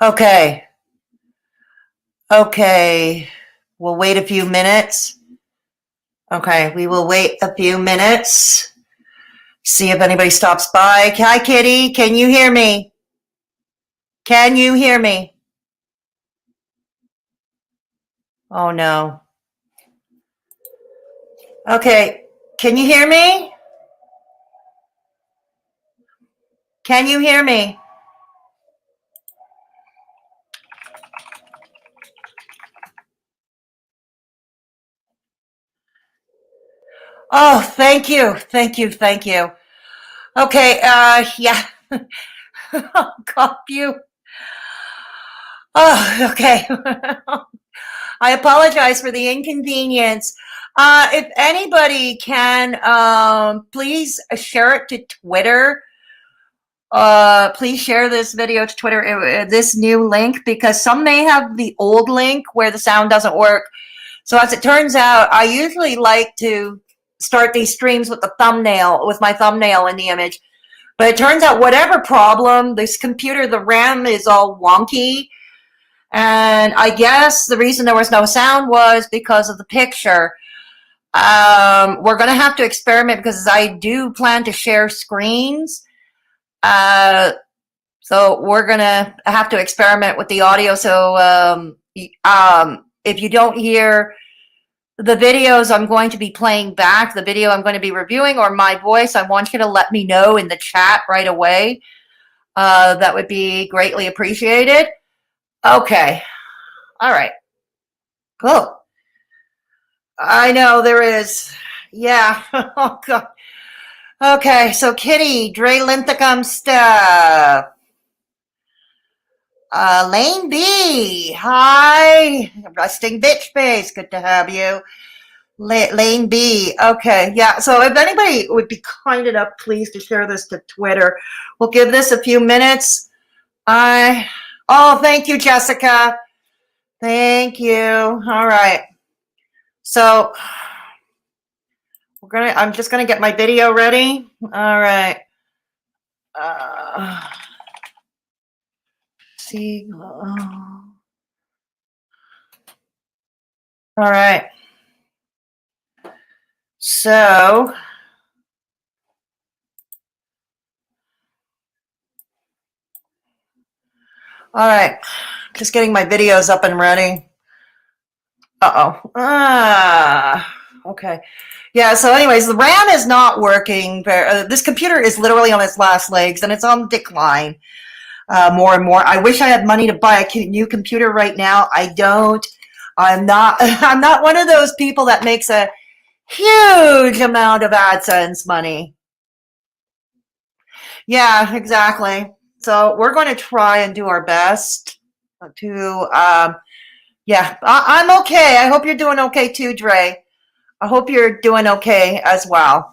Okay. Okay. We'll wait a few minutes. Okay, we will wait a few minutes. See if anybody stops by. Hi, Kitty. Can you hear me? Can you hear me? Oh, no. Okay. Can you hear me? Can you hear me? Oh, thank you. Thank you. Thank you. Okay, yeah. I'll cop you. Oh, okay. I apologize for the inconvenience. If anybody can, please share it to Twitter. Please share this video to Twitter, this new link, because some may have the old link where the sound doesn't work. So as it turns out, I usually like to start these streams with the thumbnail, with my thumbnail in the image. But it turns out whatever problem, this computer, the RAM is all wonky. And I guess the reason there was no sound was because of the picture. We're going to have to experiment because I do plan to share screens. So we're going to have to experiment with the audio. So if you don't hear the videos I'm going to be playing back, the video I'm going to be reviewing, or my voice, I want you to let me know in the chat right away. That would be greatly appreciated. Okay. All right. Cool. I know there is. Yeah. Oh, God. Okay. So, Kitty, Dre Linthicum stuff. Lane B. Hi. Resting bitch face. Good to have you. Lane B. Okay. Yeah. So, if anybody would be kind enough, please, to share this to Twitter. We'll give this a few minutes. Oh, thank you, Jessica. Thank you. All right. So I'm just gonna get my video ready. All right. See. All right. So. All right. Just getting my videos up and ready. Okay. Yeah, so anyways, the RAM is not working. This computer is literally on its last legs, and it's on decline more and more. I wish I had money to buy a new computer right now. I don't. I'm not one of those people that makes a huge amount of AdSense money. Yeah, exactly. So we're going to try and do our best to, yeah, I'm okay. I hope you're doing okay too, Dre. I hope you're doing okay as well.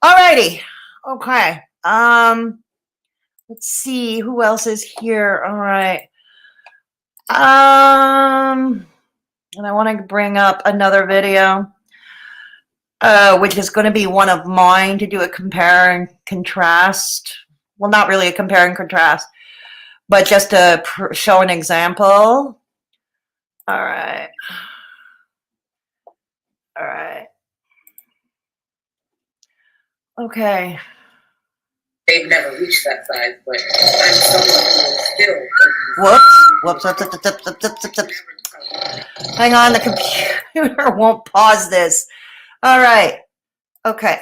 Alrighty. Okay. Let's see who else is here. All right. And I want to bring up another video, which is going to be one of mine to do a compare and contrast. Well, not really a compare and contrast, but just to show an example. All right. All right. Okay. They've never reached that size, but I'm someone who is still. Whoops. Hang on, the computer won't pause this. All right. Okay.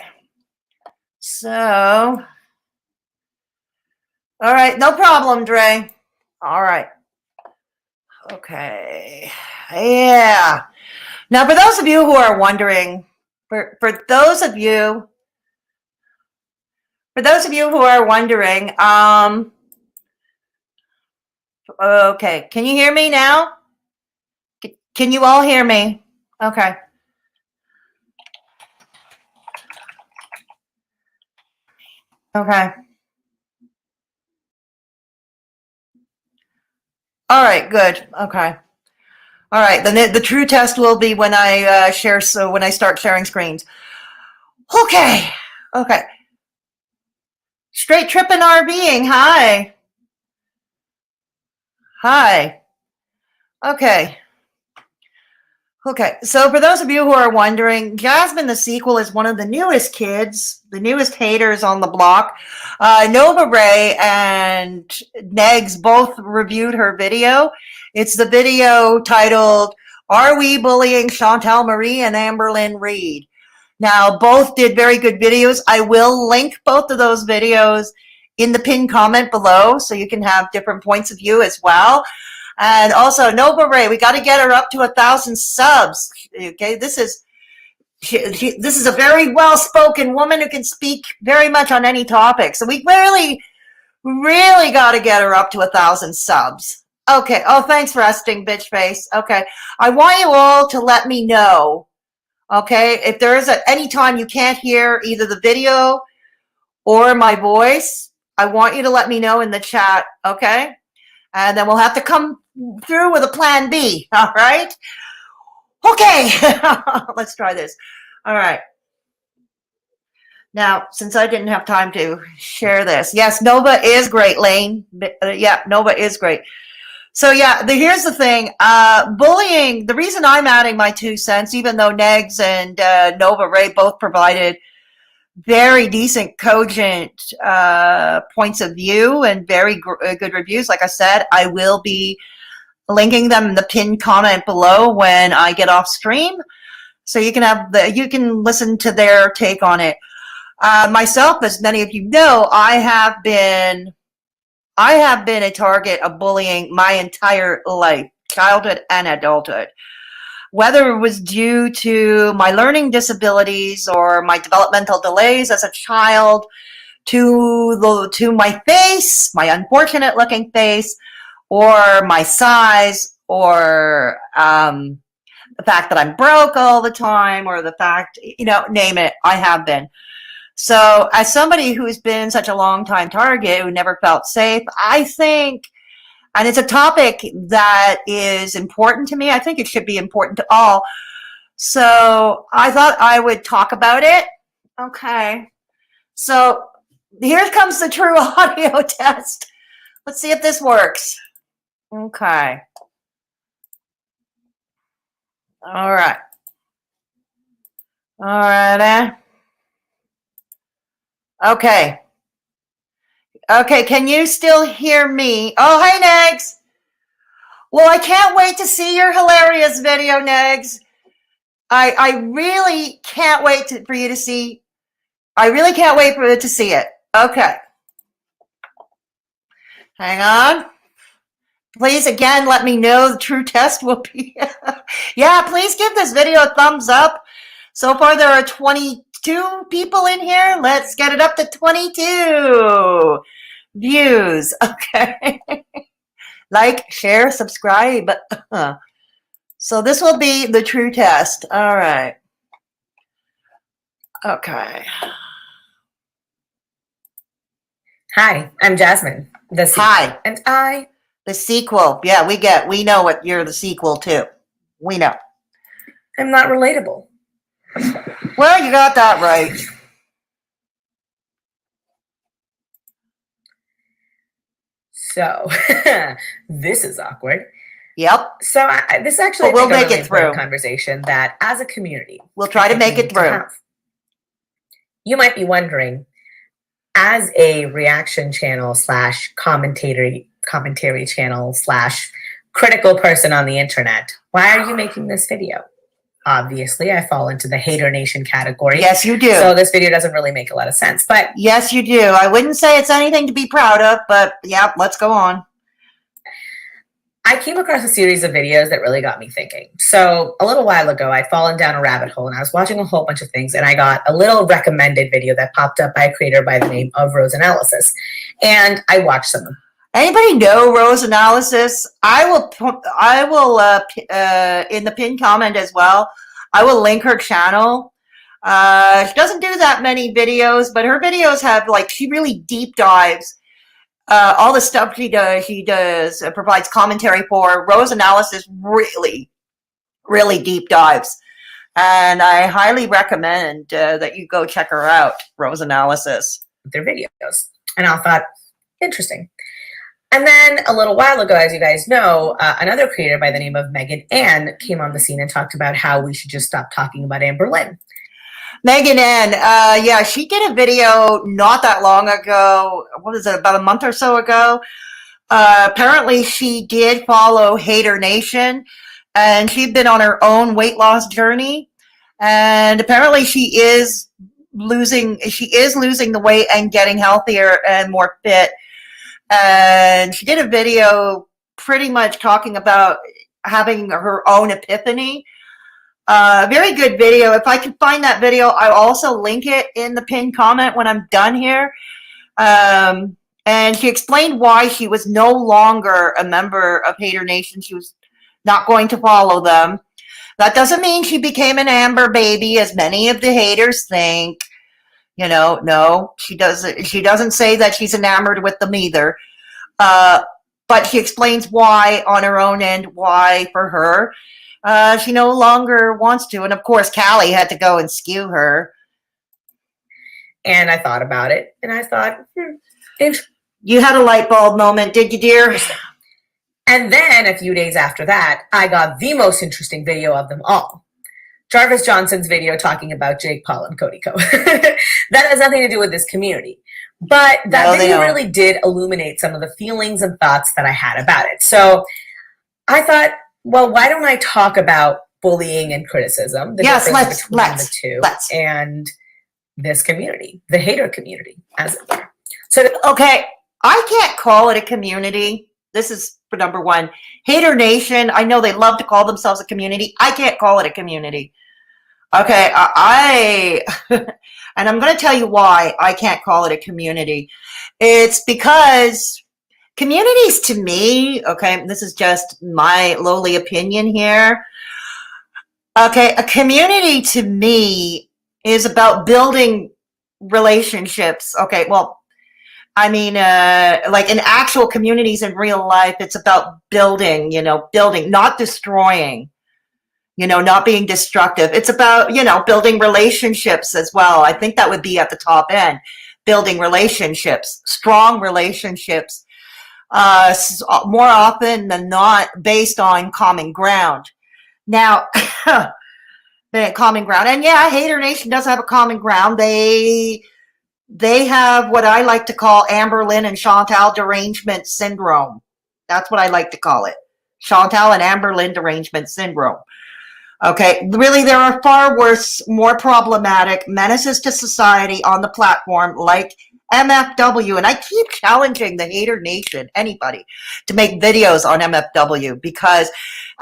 So. All right. No problem, Dre. All right. Okay. Yeah. Now, for those of you who are wondering, for those of you who are wondering, okay, can you hear me now? Can you all hear me? Okay. Okay. All right, good. Okay. All right, then the true test will be when I share, so when I start sharing screens. Okay. Okay. Straight tripping RVing, hi. Hi. Okay. Okay. So for those of you who are wondering, Jasmine the Sequel is one of the newest kids, the newest haters on the block. Nova-Reii and Negz both reviewed her video. It's the video titled, Are We Bullying Chantal Marie and Amberlynn Reid? Now, both did very good videos. I will link both of those videos in the pinned comment below so you can have different points of view as well. And also, Nova-Reii, we got to get her up to 1,000 subs. Okay, this is a very well-spoken woman who can speak very much on any topic. So we really got to get her up to 1,000 subs. Okay. Oh, thanks for resting, bitch face. Okay. I want you all to let me know. Okay, if there is any time you can't hear either the video or my voice, I want you to let me know in the chat, okay? And then we'll have to come through with a plan B, all right? Okay, let's try this. All right. Now, since I didn't have time to share this, yes, Nova is great, Lane. Yeah, Nova is great. So yeah, here's the thing. Bullying, the reason I'm adding my 2 cents, even though Negz and Nova-Reii both provided very decent, cogent points of view and very good reviews, like I said, I will be linking them in the pinned comment below when I get off stream, so you can listen to their take on it. Myself, as many of you know, I have been a target of bullying my entire life, childhood and adulthood. Whether it was due to my learning disabilities or my developmental delays as a child, to my face, my unfortunate looking face, or my size, or the fact that I'm broke all the time, or the fact, name it, I have been. So as somebody who's been such a long time target, who never felt safe, I think, and it's a topic that is important to me, I think it should be important to all. So I thought I would talk about it. Okay. So here comes the true audio test. Let's see if this works. Okay. All right. All right. Okay. Okay, can you still hear me? Oh, hey, Negz. Well, I can't wait to see your hilarious video, Negz. I really can't wait for you to see. I really can't wait for you to see it. Okay. Hang on. Please, again, let me know the true test will be. Yeah, please give this video a thumbs up. So far, there are 22 people in here. Let's get it up to 22 views. Okay. Like, share, subscribe. So this will be the true test. All right. Okay. Hi, I'm Jasmine the Sequel. Hi. And I... The sequel. Yeah, we know what you're the sequel to. We know. I'm not relatable. Well, you got that right. So, this is awkward. Yep. So, this is actually we'll make it through. Conversation that, as a community, we'll try to make it through. You might be wondering, as a reaction channel / commentary channel / critical person on the internet, why are you making this video? Obviously, I fall into the Haydur Nation category. Yes, you do. So this video doesn't really make a lot of sense, but... Yes, you do. I wouldn't say it's anything to be proud of, but yeah, let's go on. I came across a series of videos that really got me thinking. So a little while ago, I'd fallen down a rabbit hole and I was watching a whole bunch of things, and I got a little recommended video that popped up by a creator by the name of Rose Analysis. And I watched some of them. Anybody know Rose Analysis? I will in the pinned comment as well, I will link her channel. She doesn't do that many videos, but her videos have, like, she really deep dives. All the stuff she does provides commentary for. Rose Analysis really deep dives. And I highly recommend that you go check her out, Rose Analysis. Their videos. And I thought, interesting. And then a little while ago, as you guys know, another creator by the name of Megan Ann came on the scene and talked about how we should just stop talking about Amberlynn. Megan Ann, yeah, she did a video not that long ago. What is it, about a month or so ago? Apparently she did follow Haydur Nation, and she'd been on her own weight loss journey. And apparently she is losing the weight and getting healthier and more fit. And she did a video pretty much talking about having her own epiphany. Very good video. If I can find that video, I'll also link it in the pinned comment when I'm done here. And she explained why she was no longer a member of Haydur Nation. She was not going to follow them. That doesn't mean she became an Amber baby, as many of the haters think. You know, no, she doesn't. She doesn't say that she's enamored with them either. But she explains why on her own end, why for her. She no longer wants to. And of course, Callie had to go and skew her. And I thought about it, and I thought, you had a light bulb moment, did you, dear? And then a few days after that, I got the most interesting video of them all. Jarvis Johnson's video talking about Jake Paul and Cody Co. That has nothing to do with this community. But that video really did illuminate some of the feelings and thoughts that I had about it. So I thought, well, why don't I talk about bullying and criticism, the difference between the two, and this community, the hater community, as it were. So, okay, I can't call it a community. This is for number one. Haydur Nation, I know they love to call themselves a community. I can't call it a community. Okay, and I'm going to tell you why I can't call it a community. It's because communities to me, okay, this is just my lowly opinion here. Okay, a community to me is about building relationships. Okay, well, I mean, like in actual communities in real life, it's about building, building, not destroying, not being destructive. It's about, building relationships as well. I think that would be at the top end, building relationships, strong relationships, more often than not based on common ground. Now, the common ground, and yeah, Haydur Nation does have a common ground. They have what I like to call Amberlynn and Chantal derangement syndrome. That's what I like to call it. Chantal and Amberlynn derangement syndrome. Okay, really, there are far worse, more problematic menaces to society on the platform like MFW. And I keep challenging the Haydur Nation, anybody, to make videos on MFW because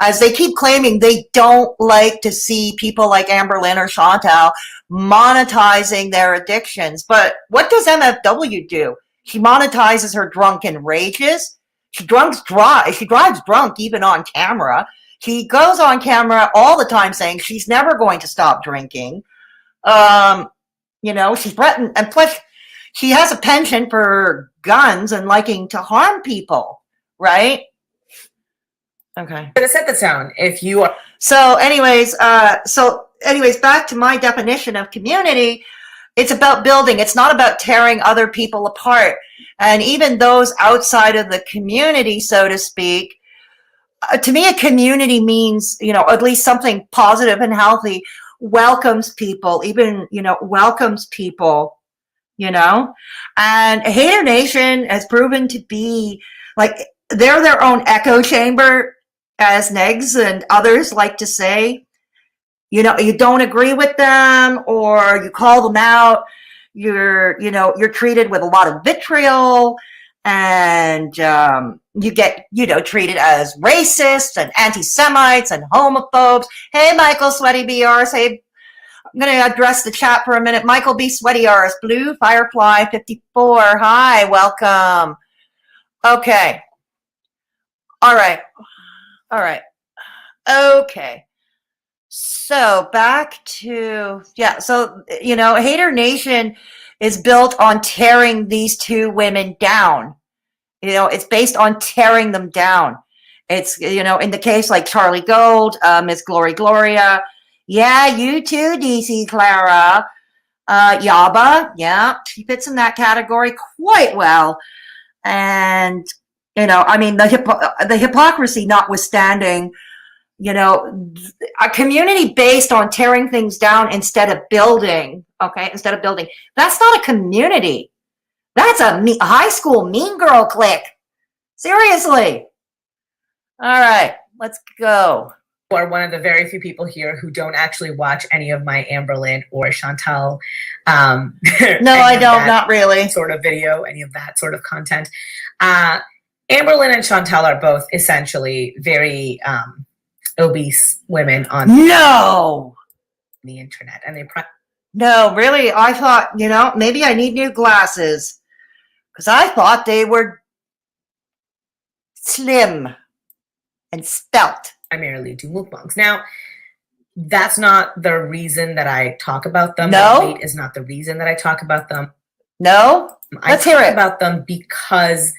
as they keep claiming, they don't like to see people like Amberlynn or Chantal monetizing their addictions. But what does MFW do? She monetizes her drunken rages. She drives drunk even on camera. She goes on camera all the time saying she's never going to stop drinking. She's threatened, and plus she has a penchant for guns and liking to harm people, right? Okay. I'm gonna set the tone. If you are so, anyways, back to my definition of community. It's about building. It's not about tearing other people apart. And even those outside of the community, so to speak, to me, a community means, at least something positive and healthy, welcomes people, welcomes people, and Haydur Nation has proven to be like, they're their own echo chamber, as Negz and others like to say. You don't agree with them or you call them out, you're treated with a lot of vitriol, and you get, treated as racists and anti-Semites and homophobes. Hey, Michael Sweaty BRs. Hey, I'm going to address the chat for a minute. Michael B. Sweaty RS, Blue Firefly 54. Hi, welcome. Okay. All right. Okay. So back to, Haydur Nation is built on tearing these two women down. It's based on tearing them down. It's, in the case like Charlie Gold, Miss Gloria. Yeah, you too, DC Clara. Yaba, yeah, she fits in that category quite well. And You know, I mean, the hypocrisy notwithstanding, you know, a community based on tearing things down instead of building, okay, instead of building, that's not a community. That's a high school mean girl clique. Seriously. All right, let's go. Are one of the very few people here who don't actually watch any of my Amberlynn or Chantal. No, I don't, not really. Sort of video, any of that sort of content. Amberlynn and Chantal are both essentially very obese women on the internet, and no, really, I thought, you know, maybe I need new glasses because I thought they were slim and spelt. Primarily do mukbangs. Now, that's not the reason that I talk about them. No, weight is not the reason that I talk about them. No, let's hear it. About them because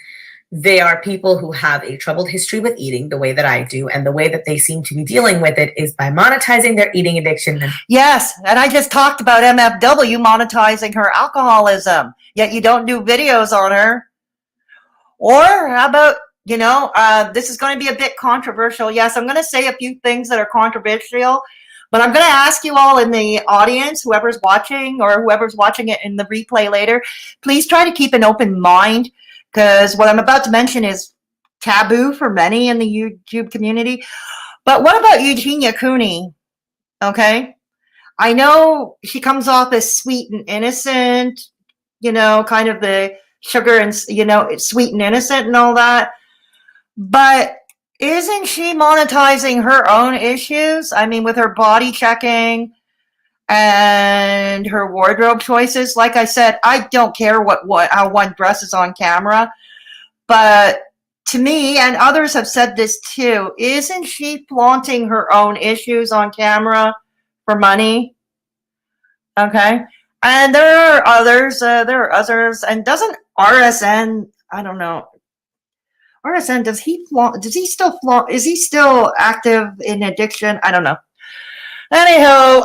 they are people who have a troubled history with eating the way that I do, and the way that they seem to be dealing with it is by monetizing their eating addiction. Yes, and I just talked about MFW monetizing her alcoholism, yet you don't do videos on her. Or how about, you know, this is going to be a bit controversial. Yes, I'm going to say a few things that are controversial, but I'm going to ask you all in the audience, whoever's watching or whoever's watching it in the replay later, please try to keep an open mind, because what I'm about to mention is taboo for many in the YouTube community. But what about Eugenia Cooney? Okay. I know she comes off as sweet and innocent, you know, kind of the sugar and, you know, sweet and innocent and all that. But isn't she monetizing her own issues? I mean, with her body checking and her wardrobe choices. Like I said, I don't care how one dresses on camera. But to me, and others have said this too, isn't she flaunting her own issues on camera for money? Okay. And there are others, and doesn't RSN, I don't know, RSN, does he still flaunt, is he still active in addiction? I don't know. Anyhow,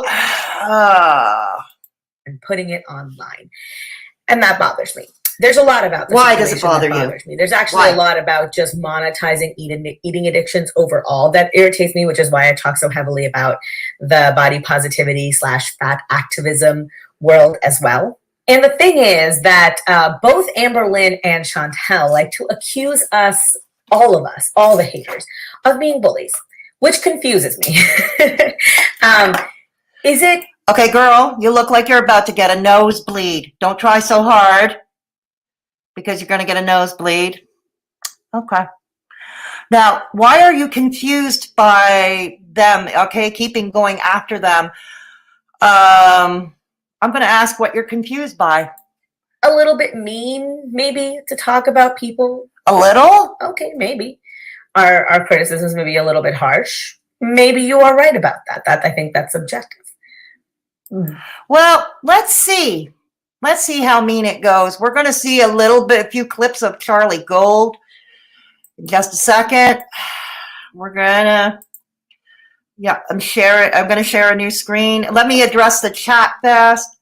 and putting it online. And that bothers me. There's a lot about this. Why does it bother you? There's actually a lot about just monetizing eating addictions overall that irritates me, which is why I talk so heavily about the body positivity / fat activism world as well. And the thing is that both Amberlynn and Chantal like to accuse us, all the haters, of being bullies, which confuses me. Is it? Okay, girl, you look like you're about to get a nosebleed. Don't try so hard, because you're going to get a nosebleed. Okay. Now, why are you confused by them? Okay, keeping going after them. I'm going to ask what you're confused by. A little bit mean, maybe, to talk about people. A little? Okay, maybe. Our criticisms may be a little bit harsh. Maybe you are right about that. I think that's subjective. Well, let's see. Let's see how mean it goes. We're going to see a few clips of Charlie Gold in just a second. We're going to, yeah, I'm going to share a new screen. Let me address the chat fast.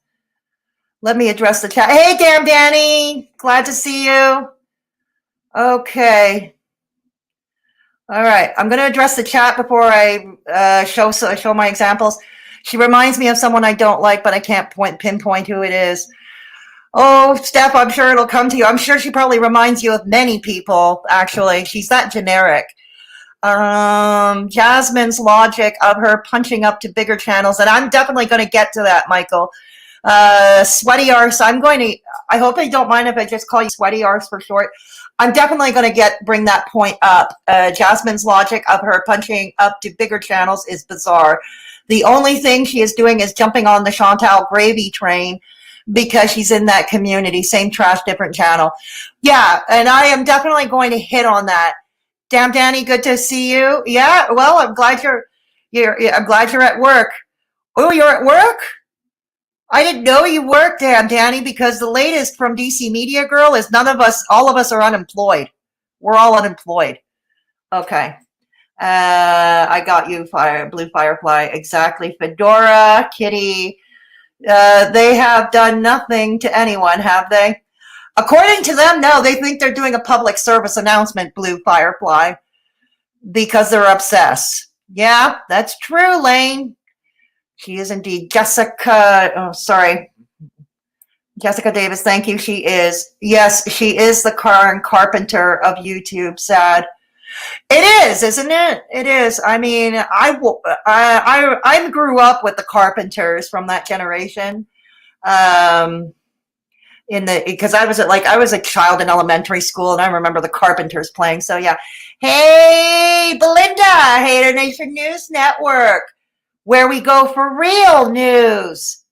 Hey, damn Danny. Glad to see you. Okay. All right. I'm going to address the chat before I show my examples. She reminds me of someone I don't like, but I can't pinpoint who it is. Oh, Steph, I'm sure it'll come to you. I'm sure she probably reminds you of many people, actually. She's that generic. Jasmine's logic of her punching up to bigger channels, and I'm definitely going to get to that, Michael. Sweaty arse, I hope they don't mind if I just call you Sweaty arse for short. I'm definitely going to bring that point up. Jasmine's logic of her punching up to bigger channels is bizarre. The only thing she is doing is jumping on the Chantal gravy train because she's in that community. Same trash, different channel. Yeah, and I am definitely going to hit on that. Damn, Danny, good to see you. Yeah, well, I'm glad I'm glad you're at work. Oh, you're at work? I didn't know you worked, damn, Danny, because the latest from DC Media Girl is all of us are unemployed. We're all unemployed. Okay. I got you, Blue Firefly. Exactly. Fedora, Kitty. They have done nothing to anyone, have they? According to them, no, they think they're doing a public service announcement, Blue Firefly, because they're obsessed. Yeah, that's true, Lane. She is indeed. Jessica Davis, thank you. She is. Yes, she is the Karen Carpenter of YouTube. Sad. It is, isn't it? It is. I mean, I grew up with the Carpenters from that generation. Because I was a child in elementary school, and I remember the Carpenters playing. So yeah. Hey, Belinda, Haydur Nation News Network, where we go for real news.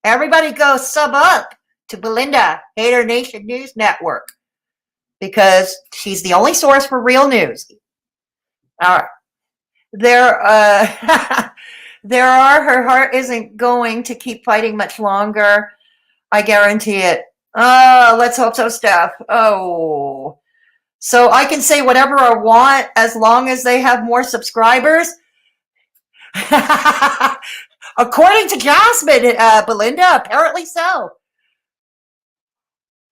Everybody go sub up to Belinda, Haydur Nation News Network, because she's the only source for real news. All right. Her heart isn't going to keep fighting much longer. I guarantee it. Oh, let's hope so, Steph. Oh. So I can say whatever I want as long as they have more subscribers? According to Jasmine, Belinda, apparently so.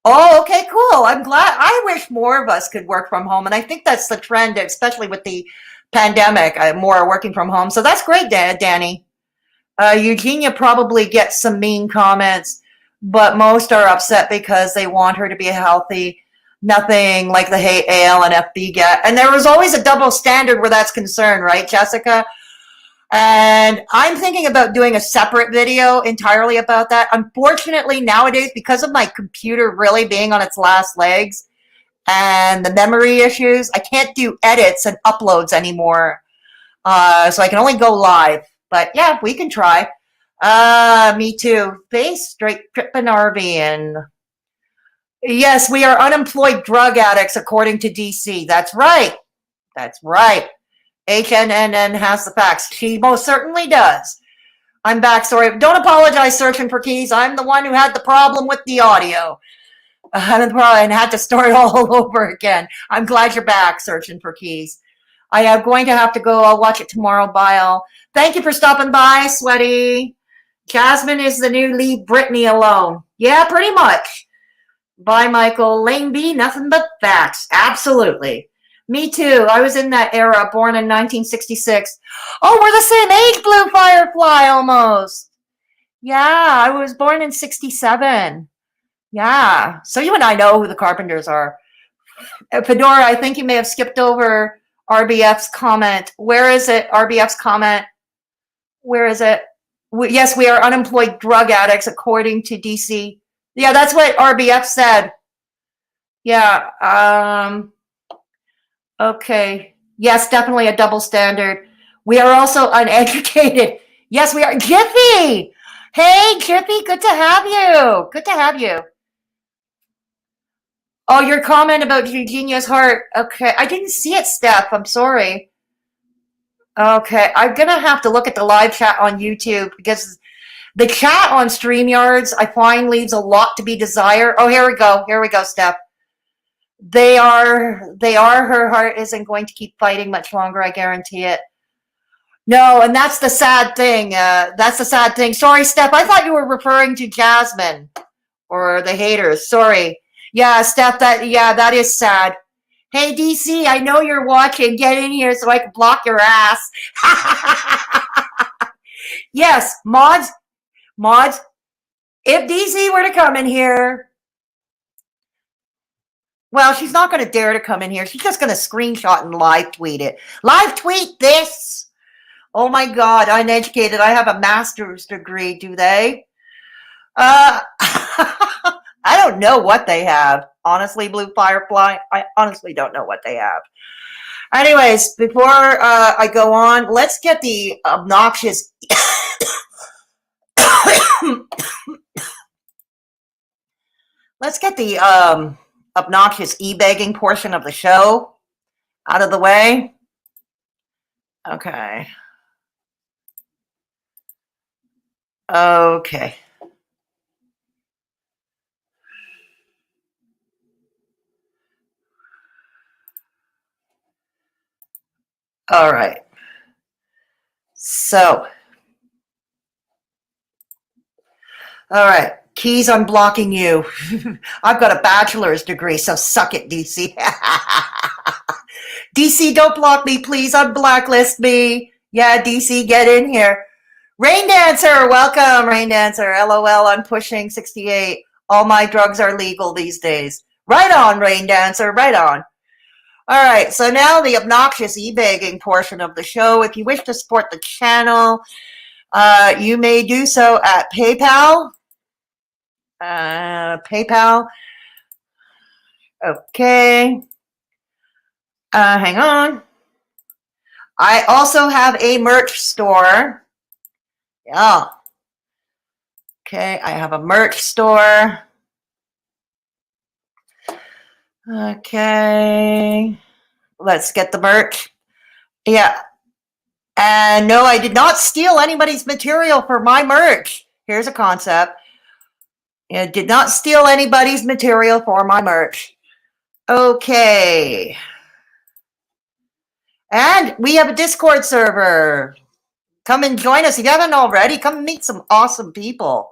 Oh, okay, cool. I'm glad. I wish more of us could work from home. And I think that's the trend, especially with the pandemic, more working from home. So that's great, Danny. Eugenia probably gets some mean comments, but most are upset because they want her to be healthy. Nothing like the hate AL and FB get. And there was always a double standard where that's concerned, right, Jessica? And I'm thinking about doing a separate video entirely about that. Unfortunately, nowadays, because of my computer really being on its last legs and the memory issues, I can't do edits and uploads anymore. So I can only go live. But yeah, we can try. Me too. Face straight tripping RV. Yes, we are unemployed drug addicts, according to DC. That's right. That's right. HNNN has the facts. She most certainly does. I'm back. Sorry. Don't apologize, searching for keys. I'm the one who had the problem with the audio. And had to start all over again. I'm glad you're back, searching for keys. I am going to have to go. I'll watch it tomorrow. Bye. Thank you for stopping by, Sweaty. Jasmine is the new Leave Britney Alone. Yeah, pretty much. Bye, Michael. Lane B, nothing but facts. Absolutely. Me too. I was in that era, born in 1966. Oh, we're the same age, Blue Firefly, almost. Yeah, I was born in 67. Yeah. So you and I know who the Carpenters are. Fedora, I think you may have skipped over RBF's comment. Where is it, RBF's comment? Where is it? Yes, we are unemployed drug addicts, according to DC. Yeah, that's what RBF said. Yeah. Okay. Yes, definitely a double standard. We are also uneducated. Yes, we are. Jiffy! Hey, Jiffy, good to have you. Good to have you. Oh, your comment about Eugenia's heart. Okay. I didn't see it, Steph. I'm sorry. Okay. I'm going to have to look at the live chat on YouTube because the chat on StreamYards, I find, leaves a lot to be desired. Oh, here we go. Here we go, Steph. They are, her heart isn't going to keep fighting much longer, I guarantee it. No, and that's the sad thing. That's the sad thing. Sorry, Steph, I thought you were referring to Jasmine or the haters. Sorry. Yeah, Steph, that is sad. Hey, DC, I know you're watching. Get in here so I can block your ass. Yes, mods, if DC were to come in here, well, she's not going to dare to come in here. She's just going to screenshot and live tweet it. Live tweet this. Oh my God, uneducated. I have a master's degree, do they? I don't know what they have. Honestly, Blue Firefly, I honestly don't know what they have. Anyways, before I go on, let's get the obnoxious... let's get the obnoxious e-begging portion of the show out of the way. Okay. Okay. All right. So, all right. Keys, I'm blocking you. I've got a bachelor's degree, so suck it, DC. DC, don't block me, please. Unblacklist me. Yeah, DC, get in here. Rain Dancer, welcome, Rain Dancer. LOL, I'm pushing 68. All my drugs are legal these days. Right on, Rain Dancer, right on. All right, so now the obnoxious e-begging portion of the show. If you wish to support the channel, you may do so at PayPal. PayPal. Okay. Hang on. I also have a merch store. Yeah. Okay, I have a merch store. Okay. Let's get the merch. Yeah. And no, I did not steal anybody's material for my merch. Here's a concept. I did not steal anybody's material for my merch. Okay. And we have a Discord server. Come and join us. If you haven't already, come meet some awesome people.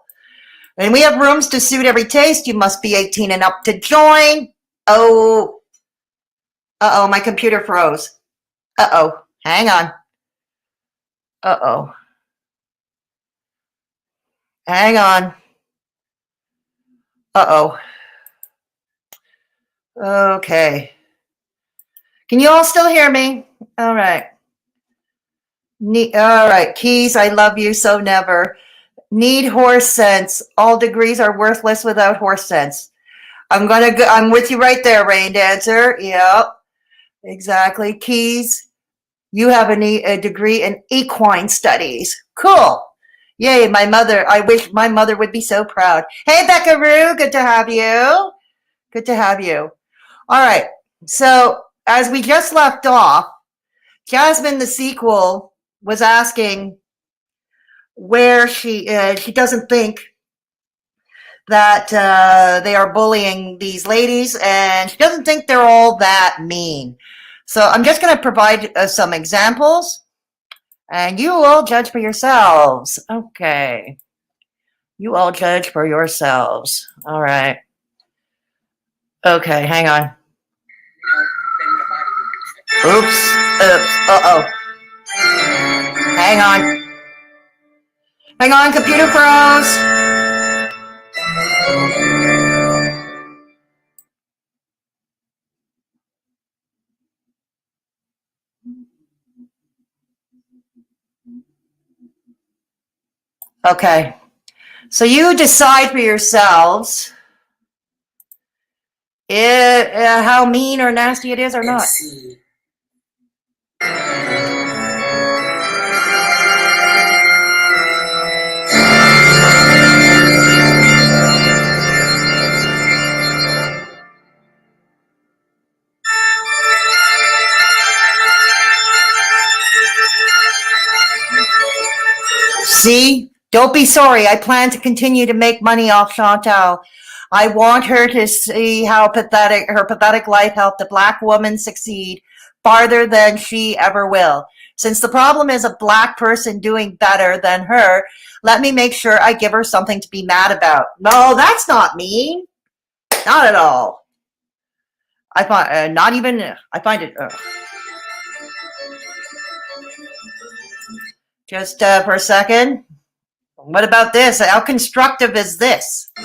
And we have rooms to suit every taste. You must be 18 and up to join. Oh. Uh-oh, my computer froze. Uh-oh. Hang on. Uh-oh. Hang on. Uh-oh. Okay. Can you all still hear me? All right. All right. Keys, I love you so never. Need horse sense. All degrees are worthless without horse sense. I'm with you right there, Rain Dancer. Yep. Exactly. Keys, you have a degree in equine studies. Cool. Yay, my mother. I wish my mother would be so proud. Hey, Beckaroo, good to have you. Good to have you. All right. So, as we just left off, Jasmine the Sequel was asking where she doesn't think that they are bullying these ladies, and she doesn't think they're all that mean. So I'm just going to provide some examples, and you all judge for yourselves. Okay. You all judge for yourselves. All right. Okay, hang on. Oops. Uh-oh. Hang on. Hang on, computer froze. Okay. So you decide for yourselves how mean or nasty it is or not. See? Don't be sorry. I plan to continue to make money off Chantal. I want her to see how her pathetic life helped a Black woman succeed farther than she ever will. Since the problem is a Black person doing better than her, let me make sure I give her something to be mad about. No, that's not mean. Not at all. I find it. Just for a second. What about this? How constructive is this? The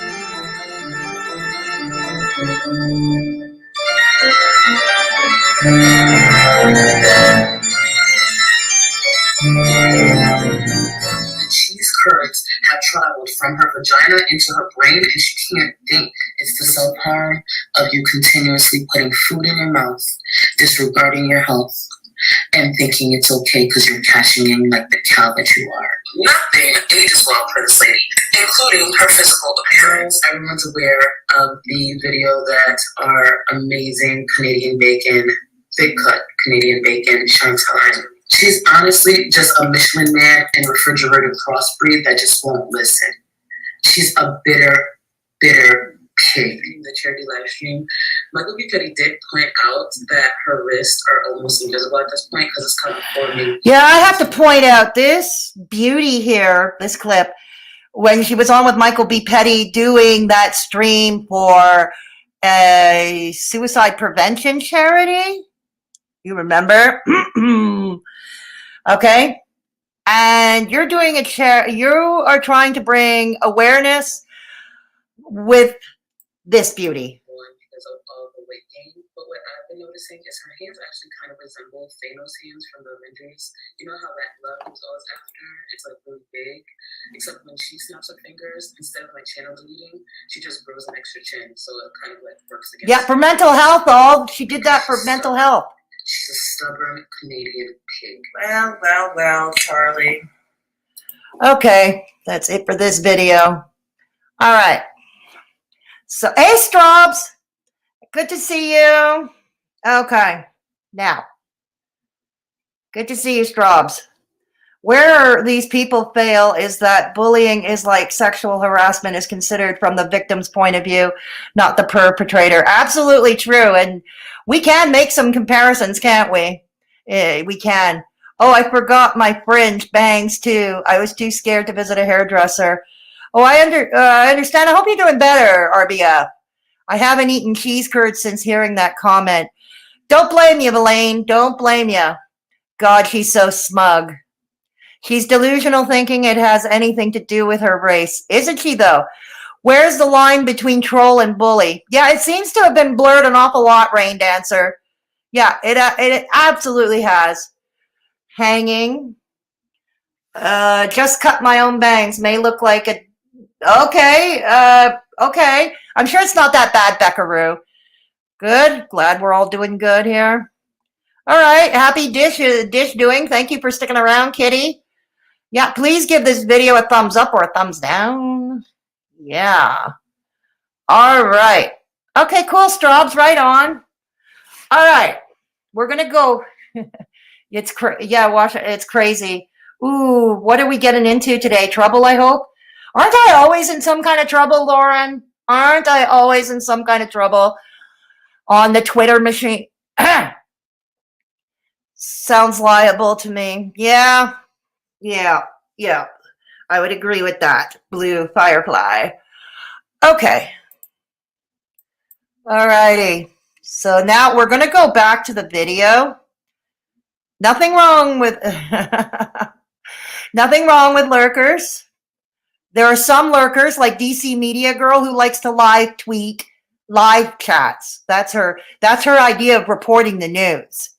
cheese curds have traveled from her vagina into her brain, and she can't think. It's the self-harm of you continuously putting food in your mouth, disregarding your health, and thinking it's okay because you're cashing in like the cow that you are. Nothing ages well for this lady, including her physical appearance. Everyone's aware of the video that our amazing Canadian bacon, thick cut Canadian bacon, Chantal. She's honestly just a Michelin man and refrigerator crossbreed that just won't listen. She's a bitter, bitter pig. In the charity live stream, Michael B. Petty did point out that her wrists are almost invisible at this point because it's kind of forming. Yeah, I have to point out this beauty here, this clip. when she was on with Michael B. Petty doing that stream for a suicide prevention charity. You remember? Okay. And you're doing you are trying to bring awareness with this beauty. Because of all the weight gain, but what I've been noticing is her hands actually kind of resemble Thanos' hands from the Avengers. You know how that glove was always after? It's like really big, except when she snaps her fingers, instead of like channel deleting, she just grows an extra chin, so it kind of like works against. Yeah, for mental health, though. She did that for mental health. She's a stubborn Canadian pig. Well, Charlie. Okay, that's it for this video. All right. So, hey, Straubs. Good to see you. Okay. Now, good to see you, Straubs. Where these people fail is that bullying is like sexual harassment is considered from the victim's point of view, not the perpetrator. Absolutely true. And we can make some comparisons, can't we? We can. Oh, I forgot my fringe bangs too. I was too scared to visit a hairdresser. Oh, I understand. I hope you're doing better, RBF. I haven't eaten cheese curds since hearing that comment. Don't blame you, Elaine. Don't blame you. God, she's so smug. She's delusional, thinking it has anything to do with her race. Isn't she, though? Where's the line between troll and bully? Yeah, it seems to have been blurred an awful lot, Rain Dancer. Yeah, it absolutely has. Hanging. Just cut my own bangs. May look like a... Okay, okay. I'm sure it's not that bad, Beckaroo. Good. Glad we're all doing good here. All right. Happy dish doing. Thank you for sticking around, Kitty. Yeah, please give this video a thumbs up or a thumbs down. Yeah. All right. Okay, cool, Straubs. Right on. All right. We're going to go. Watch it. It's crazy. Ooh, what are we getting into today? Trouble, I hope? Aren't I always in some kind of trouble, Lauren? Aren't I always in some kind of trouble on the Twitter machine? Sounds liable to me. Yeah. I would agree with that. Blue Firefly. Okay. All righty. So now we're going to go back to the video. Nothing wrong with lurkers. There are some lurkers like DC Media Girl who likes to live tweet live chats. That's her idea of reporting the news.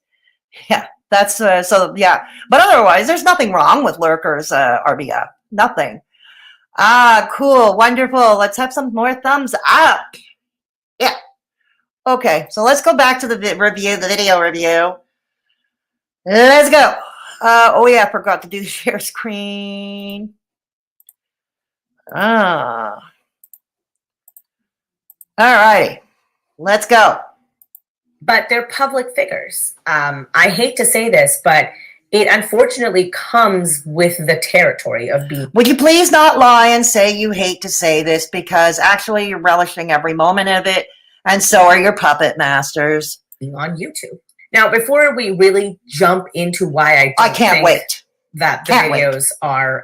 Yeah. That's yeah, but otherwise, there's nothing wrong with lurkers, RBF. Nothing. Ah, cool, wonderful. Let's have some more thumbs up. Yeah. Okay, so let's go back to the video review. Let's go. Oh yeah, I forgot to do the share screen. All righty, let's go. But they're public figures. I hate to say this, but it unfortunately comes with the territory of being. Would you please not lie and say you hate to say this, because actually you're relishing every moment of it, and so are your puppet masters. On YouTube. Now, before we really jump into why I can't wait that the videos are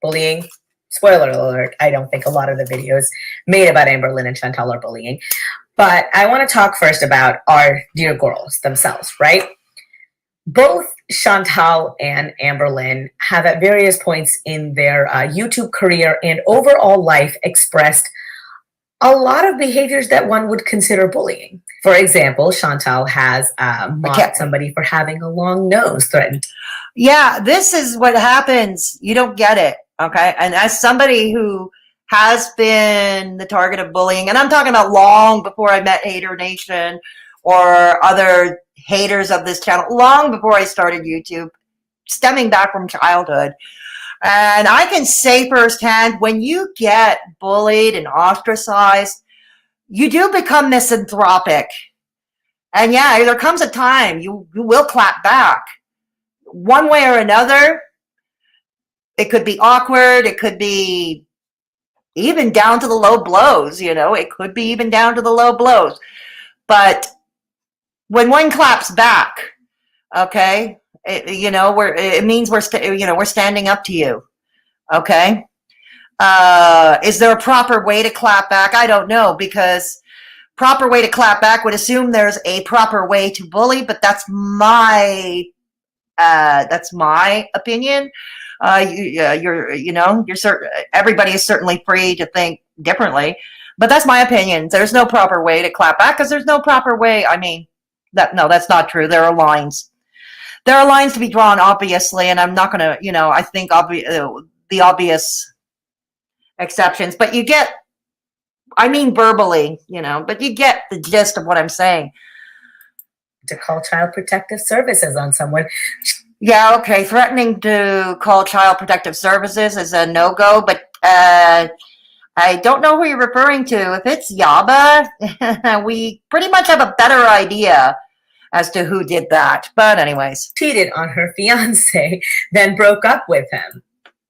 bullying. Spoiler alert, I don't think a lot of the videos made about Amberlynn and Chantal are bullying. But I want to talk first about our dear girls themselves, right? Both Chantal and Amberlynn have at various points in their YouTube career and overall life expressed a lot of behaviors that one would consider bullying. For example, Chantal has mocked somebody for having a long nose, threatened. Yeah, this is what happens. You don't get it, okay? And as somebody who has been the target of bullying, and I'm talking about long before I met Haydur Nation or other haters of this channel, long before I started YouTube, stemming back from childhood. And I can say firsthand, when you get bullied and ostracized, you do become misanthropic. And yeah, there comes a time you will clap back. One way or another. It could be awkward. It could be even down to the low blows, you know. It could be even down to the low blows. But when one claps back, okay, it means we're standing up to you, okay? Is there a proper way to clap back? I don't know, because proper way to clap back would assume there's a proper way to bully, but that's my opinion. Everybody is certainly free to think differently, but that's my opinion. There's no proper way to clap back because there's no proper way. I mean, that's not true. There are lines. There are lines to be drawn, obviously, and I'm not going to, I think the obvious exceptions, but you get, I mean, verbally, but you get the gist of what I'm saying. To call Child Protective Services on someone. Yeah, okay. Threatening to call Child Protective Services is a no-go, but I don't know who you're referring to. If it's Yaba, we pretty much have a better idea as to who did that. But anyways. Cheated on her fiance, then broke up with him.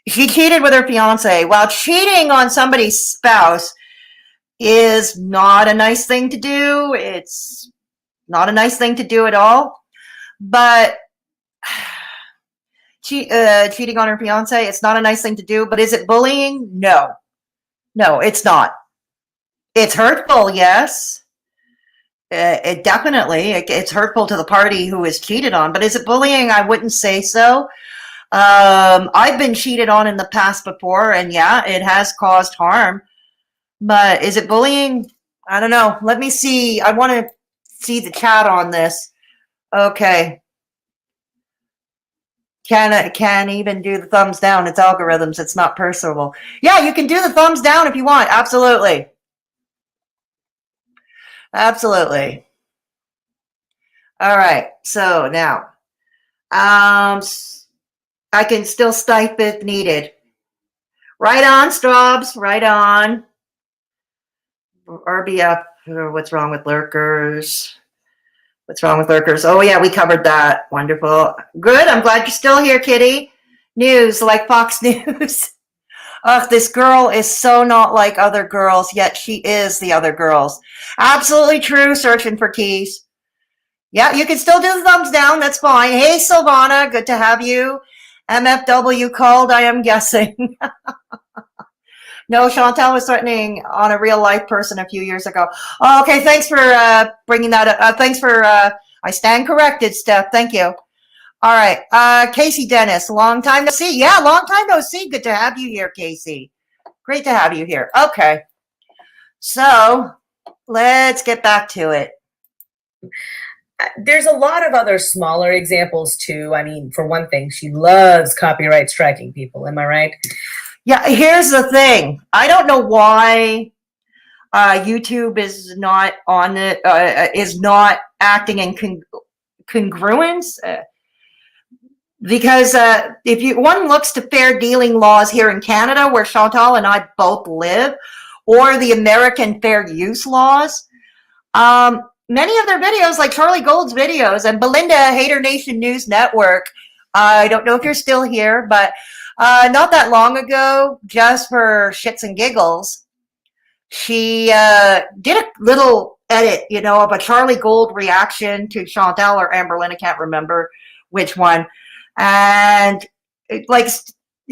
She cheated with her fiance. While cheating on somebody's spouse is not a nice thing to do. It's not a nice thing to do at all. But cheating on her fiance, it's not a nice thing to do. But is it bullying? No. No, it's not. It's hurtful, yes. It definitely, it's hurtful to the party who is cheated on. But is it bullying? I wouldn't say so. I've been cheated on in the past before, and yeah, it has caused harm. But is it bullying? I don't know. Let me see. I want to see the chat on this. Okay. Can even do the thumbs down. It's algorithms. It's not personal. Yeah, you can do the thumbs down if you want. Absolutely. Absolutely. All right. So now, I can still Skype if needed. Right on, Straubs. Right on. RBF. What's wrong with lurkers? What's wrong with lurkers? Oh, yeah, we covered that. Wonderful. Good. I'm glad you're still here, Kitty. News like Fox News. Ugh, this girl is so not like other girls, yet she is the other girls. Absolutely true. Searching for keys. Yeah, you can still do the thumbs down. That's fine. Hey, Silvana. Good to have you. MFW called, I am guessing. No, Chantal was threatening on a real life person a few years ago. Oh, okay, thanks for bringing that up. Thanks for, I stand corrected, Steph. Thank you. All right, Casey Dennis, long time no see. Yeah, long time no see. Good to have you here, Casey. Great to have you here. Okay, so let's get back to it. There's a lot of other smaller examples too. I mean, for one thing, she loves copyright striking people. Am I right? Yeah, here's the thing. I don't know why YouTube is not on it, is not acting in congruence. Because if one looks to fair dealing laws here in Canada, where Chantal and I both live, or the American fair use laws, many of their videos, like Charlie Gold's videos and Belinda, Haydur Nation News Network, I don't know if you're still here, but not that long ago, just for shits and giggles, she did a little edit, of a Charlie Gold reaction to Chantal or Amberlynn, I can't remember which one. And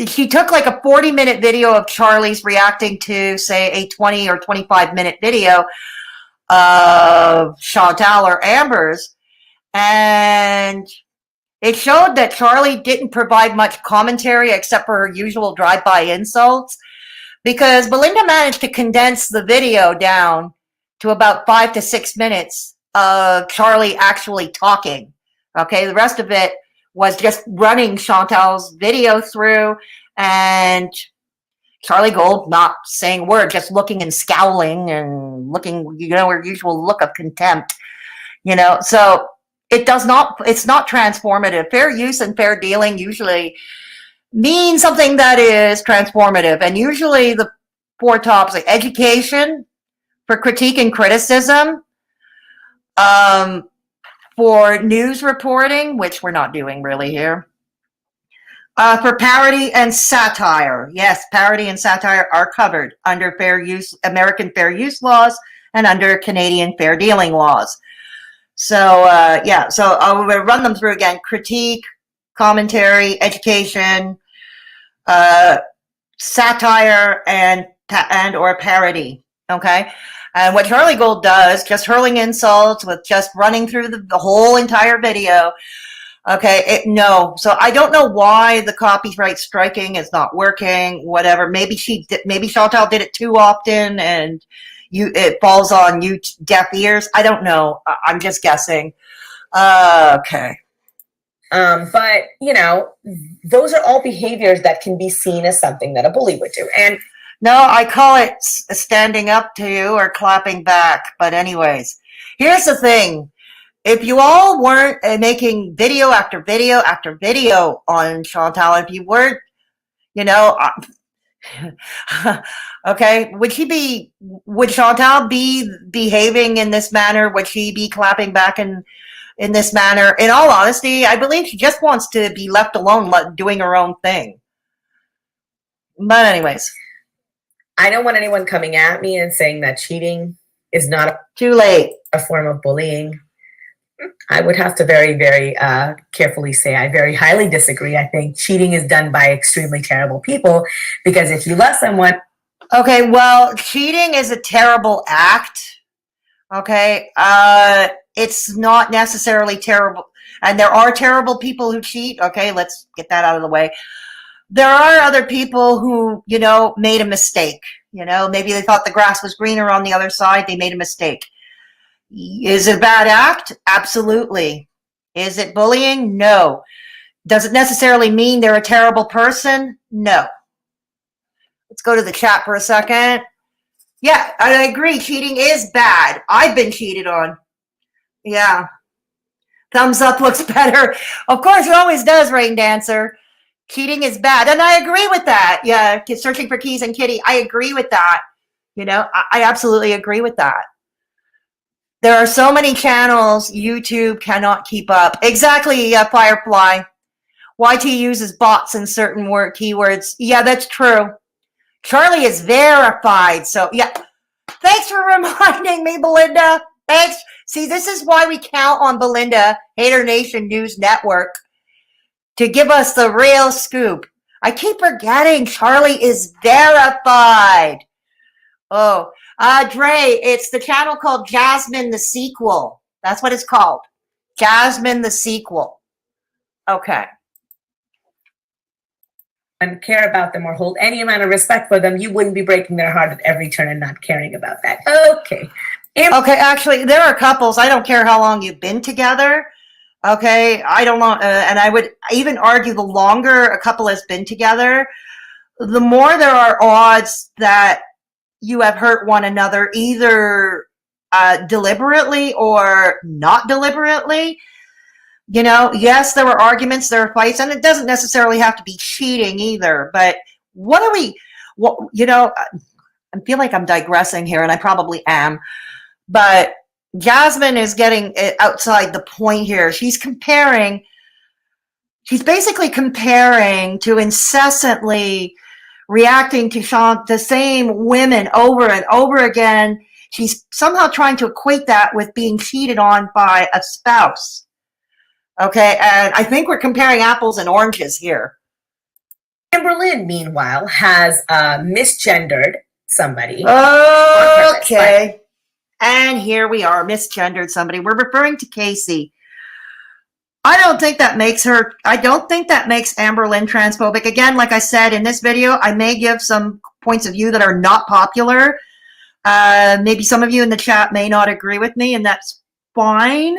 she took like a 40-minute video of Charlie's reacting to, say, a 20 or 25-minute video of Chantal or Amber's, and it showed that Charlie didn't provide much commentary except for her usual drive-by insults, because Belinda managed to condense the video down to about 5 to 6 minutes of Charlie actually talking. Okay, the rest of it was just running Chantal's video through and Charlie Gold not saying a word, just looking and scowling and looking, her usual look of contempt, so it's not transformative. Fair use and fair dealing usually mean something that is transformative. And usually the four tops, like education, for critique and criticism, for news reporting, which we're not doing really here, for parody and satire. Yes, parody and satire are covered under American fair use laws and under Canadian fair dealing laws. So, so I'll run them through again. Critique, commentary, education, satire and or parody. Okay. And what Charlie Gold does, just hurling insults with just running through the whole entire video. Okay, no. So I don't know why the copyright striking is not working. Whatever. Maybe Chantal did it too often, and it falls on you deaf ears. I don't know. I'm just guessing. Okay. But you know, those are all behaviors that can be seen as something that a bully would do. And no, I call it standing up to you or clapping back. But anyways, here's the thing. If you all weren't making video after video after video on Chantal, if you weren't, you know, okay, would Chantal be behaving in this manner? Would she be clapping back in this manner? In all honesty, I believe she just wants to be left alone, doing her own thing. But anyways. I don't want anyone coming at me and saying that cheating is not too late a form of bullying. I would have to very, very carefully say I very highly disagree. I think cheating is done by extremely terrible people, because if you love someone... Okay, well, cheating is a terrible act. Okay, it's not necessarily terrible. And there are terrible people who cheat. Okay, let's get that out of the way. There are other people who, you know, made a mistake. You know, maybe they thought the grass was greener on the other side. They made a mistake. Is it a bad act? Absolutely. Is it bullying? No. Does it necessarily mean they're a terrible person? No. Let's go to the chat for a second. Yeah, I agree. Cheating is bad. I've been cheated on. Yeah. Thumbs up looks better. Of course, it always does, Rain Dancer. Cheating is bad. And I agree with that. Yeah, searching for keys and kitty. I agree with that. You know, I absolutely agree with that. There are so many channels YouTube cannot keep up. Exactly, Firefly. YT uses bots in certain keywords. Yeah, that's true. Charlie is verified. So, yeah. Thanks for reminding me, Belinda. Thanks. See, this is why we count on Belinda, Haydur Nation News Network, to give us the real scoop. I keep forgetting Charlie is verified. Oh, Dre, it's the channel called Jasmine the Sequel. That's what it's called. Jasmine the Sequel. Okay. And care about them or hold any amount of respect for them, you wouldn't be breaking their heart at every turn and not caring about that. Okay. Okay, actually, there are couples, I don't care how long you've been together. Okay, I don't know, and I would even argue the longer a couple has been together, the more there are odds that you have hurt one another, either deliberately or not deliberately. You know, yes, there were arguments, there were fights, and it doesn't necessarily have to be cheating either. But you know, I feel like I'm digressing here, and I probably am. But Jasmine is getting outside the point here. She's basically comparing to incessantly reacting to the same women over and over again. She's somehow trying to equate that with being cheated on by a spouse. Okay, and I think we're comparing apples and oranges here. Amberlynn, meanwhile, has misgendered somebody. Okay. And here we are, misgendered somebody. We're referring to Casey. I don't think that makes Amberlynn transphobic. Again, like I said in this video, I may give some points of view that are not popular. Maybe some of you in the chat may not agree with me, and that's fine.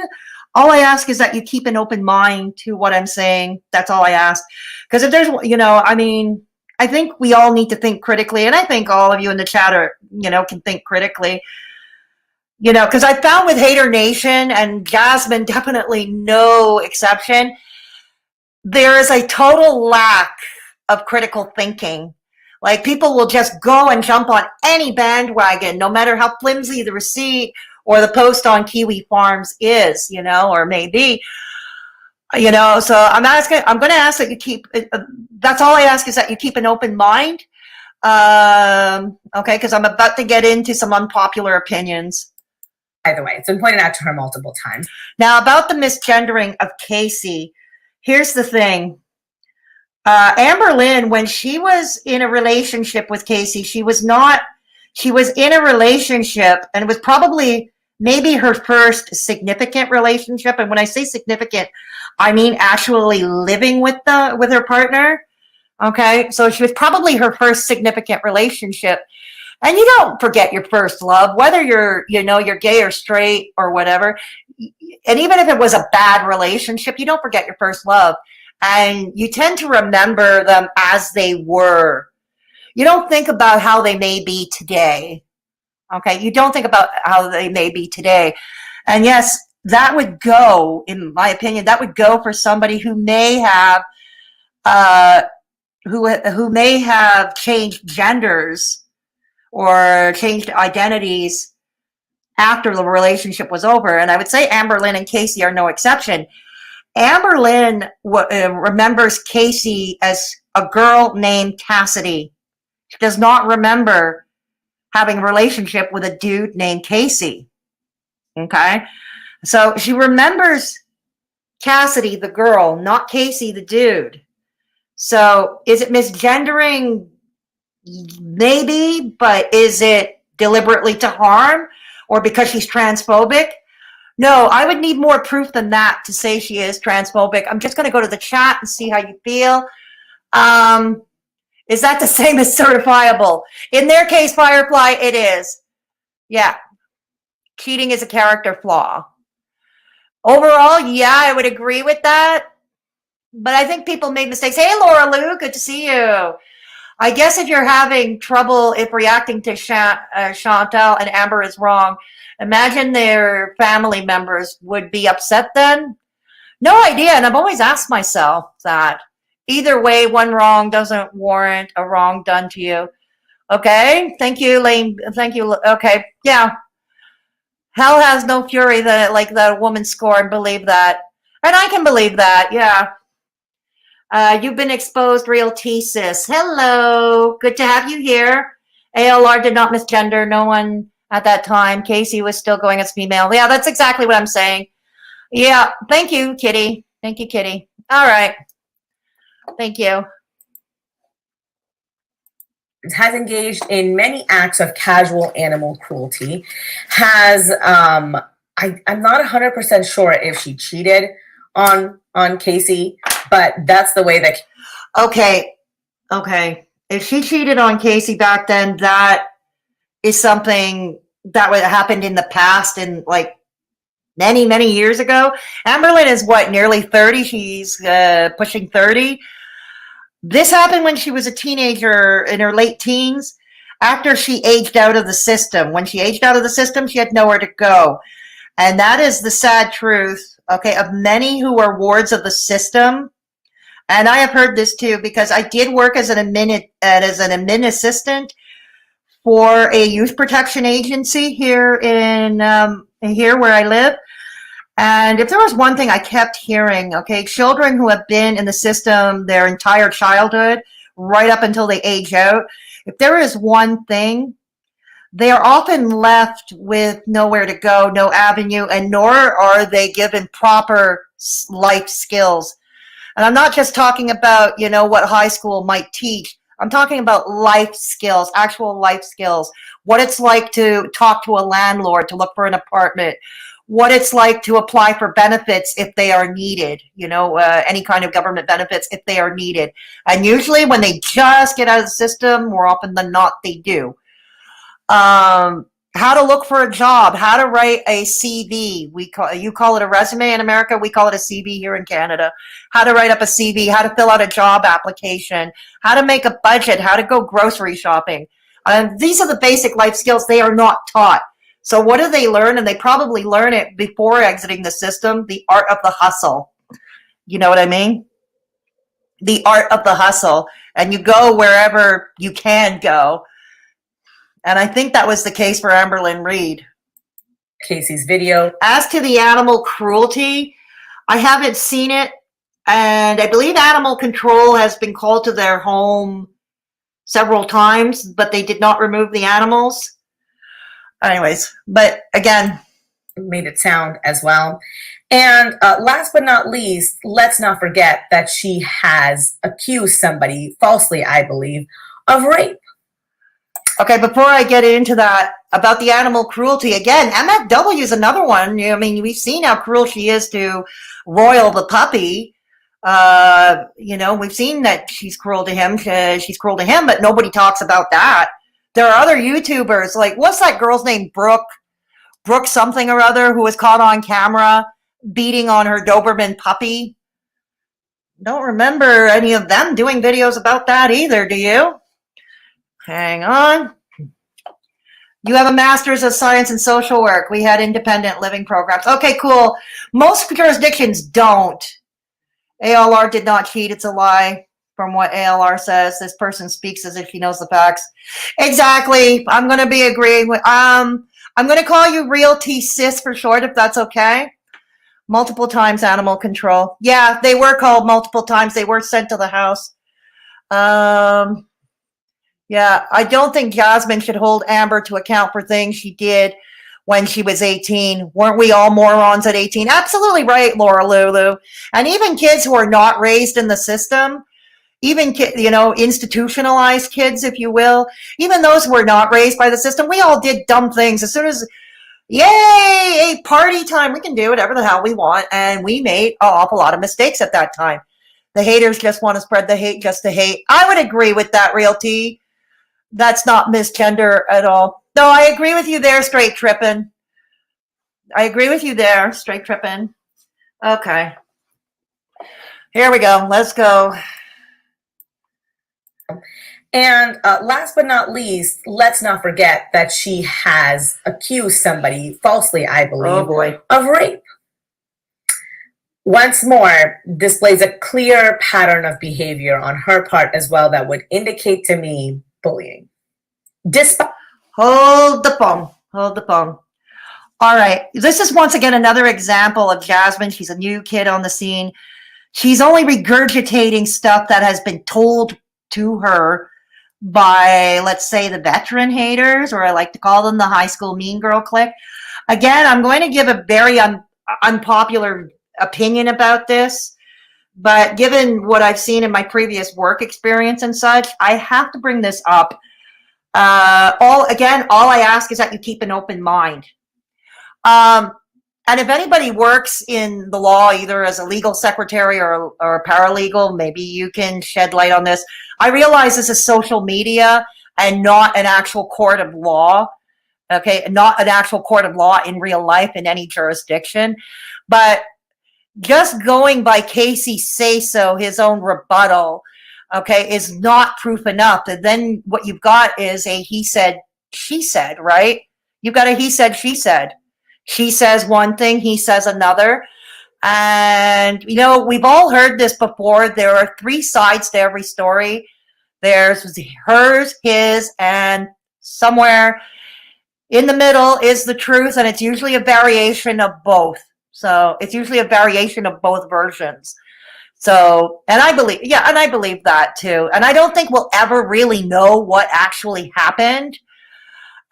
All I ask is that you keep an open mind to what I'm saying. That's all I ask. Because if there's, you know, I mean, I think we all need to think critically, and I think all of you in the chat are, you know, can think critically. You know, because I found with Haydur Nation, and Jasmine definitely no exception, there is a total lack of critical thinking. Like, people will just go and jump on any bandwagon, no matter how flimsy the receipt or the post on Kiwi Farms is, you know, or maybe, you know. So I'm going to ask that you keep, that's all I ask, is that you keep an open mind. Okay, because I'm about to get into some unpopular opinions. By the way, it's been pointed out to her multiple times. Now, about the misgendering of Casey, here's the thing. Amberlynn, when she was in a relationship with Casey, she was in a relationship, and it was probably maybe her first significant relationship. And when I say significant, I mean actually living with her partner. Okay, so she was probably her first significant relationship. And you don't forget your first love, whether you're gay or straight or whatever. And even if it was a bad relationship, you don't forget your first love. And you tend to remember them as they were. You don't think about how they may be today. Okay, you don't think about how they may be today. And yes, that would go, in my opinion, that would go for somebody who may have who may have changed genders or changed identities after the relationship was over. And I would say Amberlynn and Casey are no exception. Amberlynn remembers Casey as a girl named Cassidy. She does not remember having a relationship with a dude named Casey. Okay? So she remembers Cassidy, the girl, not Casey, the dude. So is it misgendering? Maybe, but is it deliberately to harm or because she's transphobic? No, I would need more proof than that to say she is transphobic. I'm just going to go to the chat and see how you feel. Is that the same as certifiable? In their case, Firefly, it is. Yeah. Cheating is a character flaw. Overall, yeah, I would agree with that. But I think people made mistakes. Hey, Laura Lou, good to see you. I guess if you're having trouble if reacting to Chantal and Amber is wrong, imagine their family members would be upset then. No idea. And I've always asked myself that. Either way, one wrong doesn't warrant a wrong done to you. Okay. Thank you, Lane. Thank you. Okay. Yeah. Hell has no fury that like that woman scorned. Believe that. And I can believe that. Yeah. You've been exposed, real T-sis. Hello. Good to have you here. ALR did not misgender. No one at that time. Casey was still going as female. Yeah, that's exactly what I'm saying. Yeah. Thank you, Kitty. Thank you, Kitty. All right. Thank you. Has engaged in many acts of casual animal cruelty. Has I'm not 100% sure if she cheated on Casey, but that's the way that. Okay. If she cheated on Casey back then, that is something that happened in the past and like many years ago. Amberlynn is what, nearly 30? She's pushing 30. This happened when she was a teenager in her late teens, after she aged out of the system. When she aged out of the system, she had nowhere to go. And that is the sad truth, okay, of many who are wards of the system. And I have heard this too, because I did work as an admin assistant for a youth protection agency here here where I live. And if there was one thing I kept hearing, okay, children who have been in the system their entire childhood, right up until they age out, if there is one thing, they are often left with nowhere to go, no avenue, and nor are they given proper life skills. And I'm not just talking about, what high school might teach. I'm talking about life skills, actual life skills. What it's like to talk to a landlord to look for an apartment. What it's like to apply for benefits if they are needed, any kind of government benefits if they are needed. And usually when they just get out of the system, more often than not, they do. How to look for a job, how to write a CV. You call it a resume in America, we call it a CV here in Canada. How to write up a CV, how to fill out a job application, how to make a budget, how to go grocery shopping. These are the basic life skills they are not taught. So what do they learn? And they probably learn it before exiting the system, the art of the hustle. You know what I mean? The art of the hustle. And you go wherever you can go. And I think that was the case for Amberlynn Reid. Casey's video. As to the animal cruelty, I haven't seen it. And I believe animal control has been called to their home several times, but they did not remove the animals. Anyways, but again. Made it sound as well. And last but not least, let's not forget that she has accused somebody, falsely, I believe, of rape. Okay, before I get into that, about the animal cruelty, again, MFW is another one. I mean, we've seen how cruel she is to Royal the puppy. We've seen that she's cruel to him. She's cruel to him, but nobody talks about that. There are other YouTubers, like, what's that girl's name? Brooke something or other, who was caught on camera beating on her Doberman puppy. Don't remember any of them doing videos about that either, do you? Hang on. You have a master's of science in social work. We had independent living programs. Okay, cool. Most jurisdictions don't. ALR did not cheat. It's a lie from what ALR says. This person speaks as if he knows the facts. Exactly. I'm going to be agreeing with, I'm going to call you Realty Sis for short, if that's okay. Multiple times animal control. Yeah, they were called multiple times. They were sent to the house. Yeah, I don't think Jasmine should hold Amber to account for things she did when she was 18. Weren't we all morons at 18? Absolutely right, Laura Lulu. And even kids who are not raised in the system, even institutionalized kids, if you will, even those who were not raised by the system, we all did dumb things. As soon as, yay, party time, we can do whatever the hell we want. And we made an awful lot of mistakes at that time. The haters just want to spread the hate just to hate. I would agree with that, Realty. That's not misgender at all. No, I agree with you there, straight tripping. I agree with you there, straight tripping. Okay. Here we go. Let's go. And last but not least, let's not forget that she has accused somebody, falsely, I believe, of rape. Once more, displays a clear pattern of behavior on her part as well that would indicate to me bullying. Hold the phone. Hold the phone. All right. This is once again another example of Jasmine. She's a new kid on the scene. She's only regurgitating stuff that has been told to her by, let's say, the veteran haters, or I like to call them the high school mean girl clique. Again, I'm going to give a very unpopular opinion about this, but given what I've seen in my previous work experience and such, I have to bring this up. All I ask is that you keep an open mind. And if anybody works in the law, either as a legal secretary or a paralegal, maybe you can shed light on this. I realize this is social media and not an actual court of law. Okay, not an actual court of law in real life in any jurisdiction. But just going by Casey's say-so, his own rebuttal, okay, is not proof enough. And then what you've got is a he said, she said, right? You've got a he said, she said. She says one thing, he says another. And, we've all heard this before. There are three sides to every story. There's hers, his, and somewhere in the middle is the truth. And it's usually a variation of both. So it's usually a variation of both versions. So, and I believe that too. And I don't think we'll ever really know what actually happened.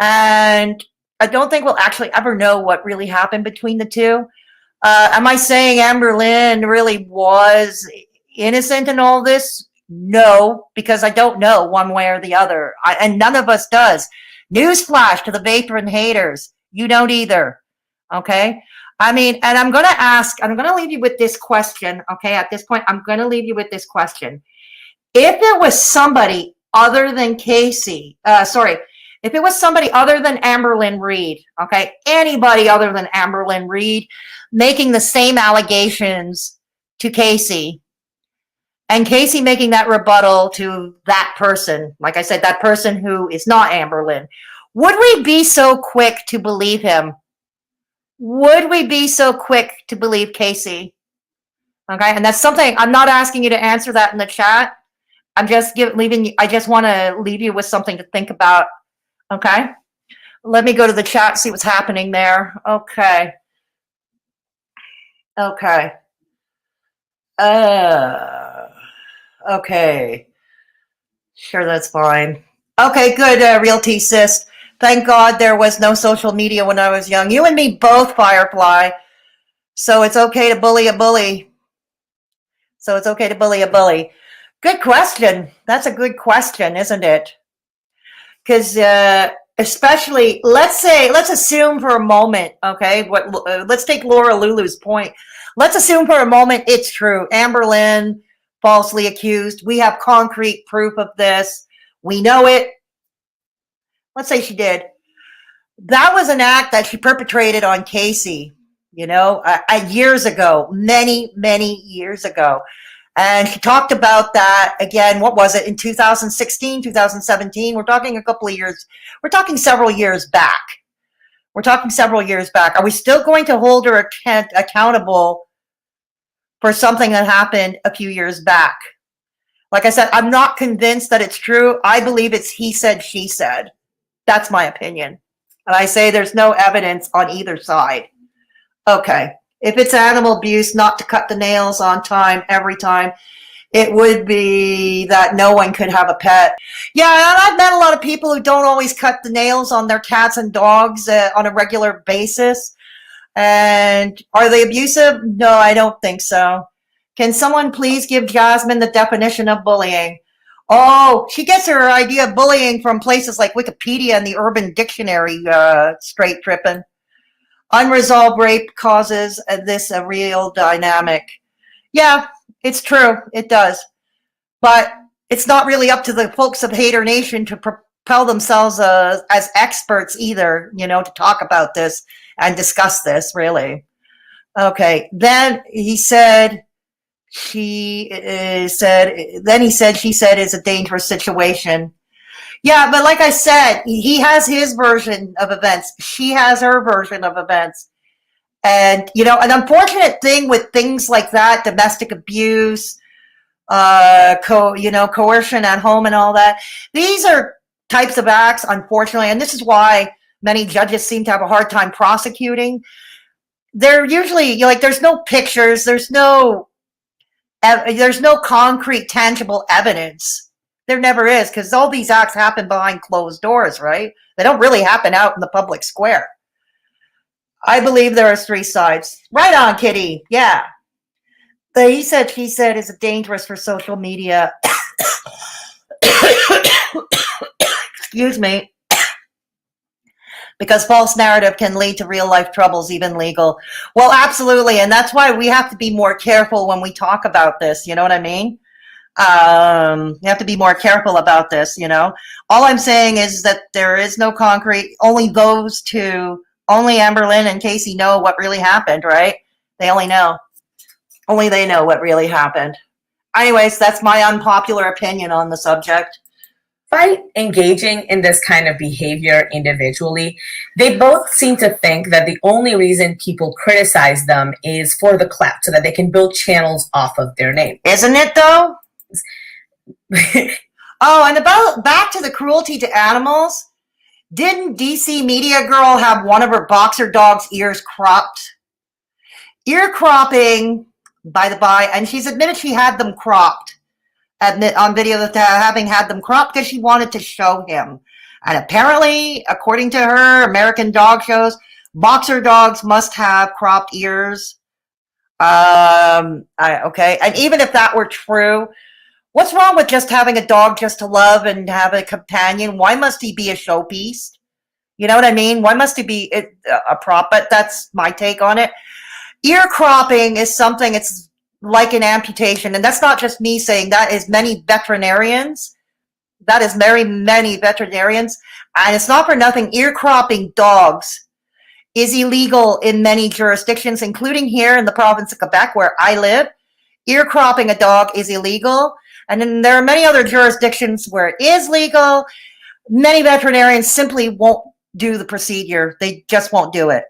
And I don't think we'll actually ever know what really happened between the two. Am I saying Amberlynn really was innocent in all this? No, because I don't know one way or the other. And none of us does. Newsflash to the veteran haters. You don't either. Okay? I mean, and I'm going to leave you with this question. Okay? At this point, I'm going to leave you with this question. If it was somebody other than if it was somebody other than Amberlynn Reid, okay, anybody other than Amberlynn Reid making the same allegations to Casey, and Casey making that rebuttal to that person, like I said, that person who is not Amberlynn, would we be so quick to believe him? Would we be so quick to believe Casey? Okay, and that's something, I'm not asking you to answer that in the chat. I just want to leave you with something to think about. Okay, let me go to the chat, see what's happening there. Okay. Okay. Okay. Sure, that's fine. Okay, good, Realty Sis. Thank God there was no social media when I was young. You and me both, Firefly. So it's okay to bully a bully. So it's okay to bully a bully. Good question. That's a good question, isn't it? Because especially, let's assume for a moment, okay, let's take Laura Lulu's point. Let's assume for a moment it's true. Amberlynn falsely accused. We have concrete proof of this. We know it. Let's say she did. That was an act that she perpetrated on Casey, years ago, many, many years ago. And she talked about that again, what was it, in 2016, 2017? We're talking a couple of years. We're talking several years back. Are we still going to hold her accountable for something that happened a few years back? Like I said, I'm not convinced that it's true. I believe it's he said, she said. That's my opinion. And I say there's no evidence on either side. Okay. If it's animal abuse, not to cut the nails on time every time, it would be that no one could have a pet. Yeah, and I've met a lot of people who don't always cut the nails on their cats and dogs on a regular basis. And are they abusive? No, I don't think so. Can someone please give Jasmine the definition of bullying? Oh, she gets her idea of bullying from places like Wikipedia and the Urban Dictionary, straight tripping. Unresolved rape causes this a real dynamic. Yeah, it's true. It does. But it's not really up to the folks of Haydur Nation to propel themselves as experts either, to talk about this and discuss this, really. Okay. Then he said, she said it's a dangerous situation. Yeah, but like I said, he has his version of events. She has her version of events. And, an unfortunate thing with things like that, domestic abuse, coercion at home and all that, these are types of acts, unfortunately, and this is why many judges seem to have a hard time prosecuting. They're usually, there's no pictures, there's no concrete, tangible evidence. There never is, because all these acts happen behind closed doors, right? They don't really happen out in the public square. I believe there are three sides. Right on, Kitty. Yeah. The he said, she said is dangerous for social media. Excuse me. Because false narrative can lead to real life troubles, even legal. Well, absolutely. And that's why we have to be more careful when we talk about this. You know what I mean? You have to be more careful about this, All I'm saying is that there is no concrete, only Amberlynn and Casey know what really happened, right? They only they know what really happened. Anyways, that's my unpopular opinion on the subject. By engaging in this kind of behavior individually, they both seem to think that the only reason people criticize them is for the clout, so that they can build channels off of their name. Isn't it, though? Oh, and back to the cruelty to animals. Didn't DC Media Girl have one of her boxer dog's ears cropped? Ear cropping, by the by, and she's admitted she had them cropped. On video that having had them cropped because she wanted to show him. And apparently, according to her, American dog shows, boxer dogs must have cropped ears. Okay. And even if that were true, what's wrong with just having a dog just to love and have a companion? Why must he be a showpiece? You know what I mean? Why must he be a prop? But that's my take on it. Ear cropping is something, it's like an amputation. And that's not just me saying that, is many veterinarians. That is very many veterinarians. And it's not for nothing. Ear cropping dogs is illegal in many jurisdictions, including here in the province of Quebec, where I live. Ear cropping a dog is illegal. And then there are many other jurisdictions where it is legal. Many veterinarians simply won't do the procedure. They just won't do it.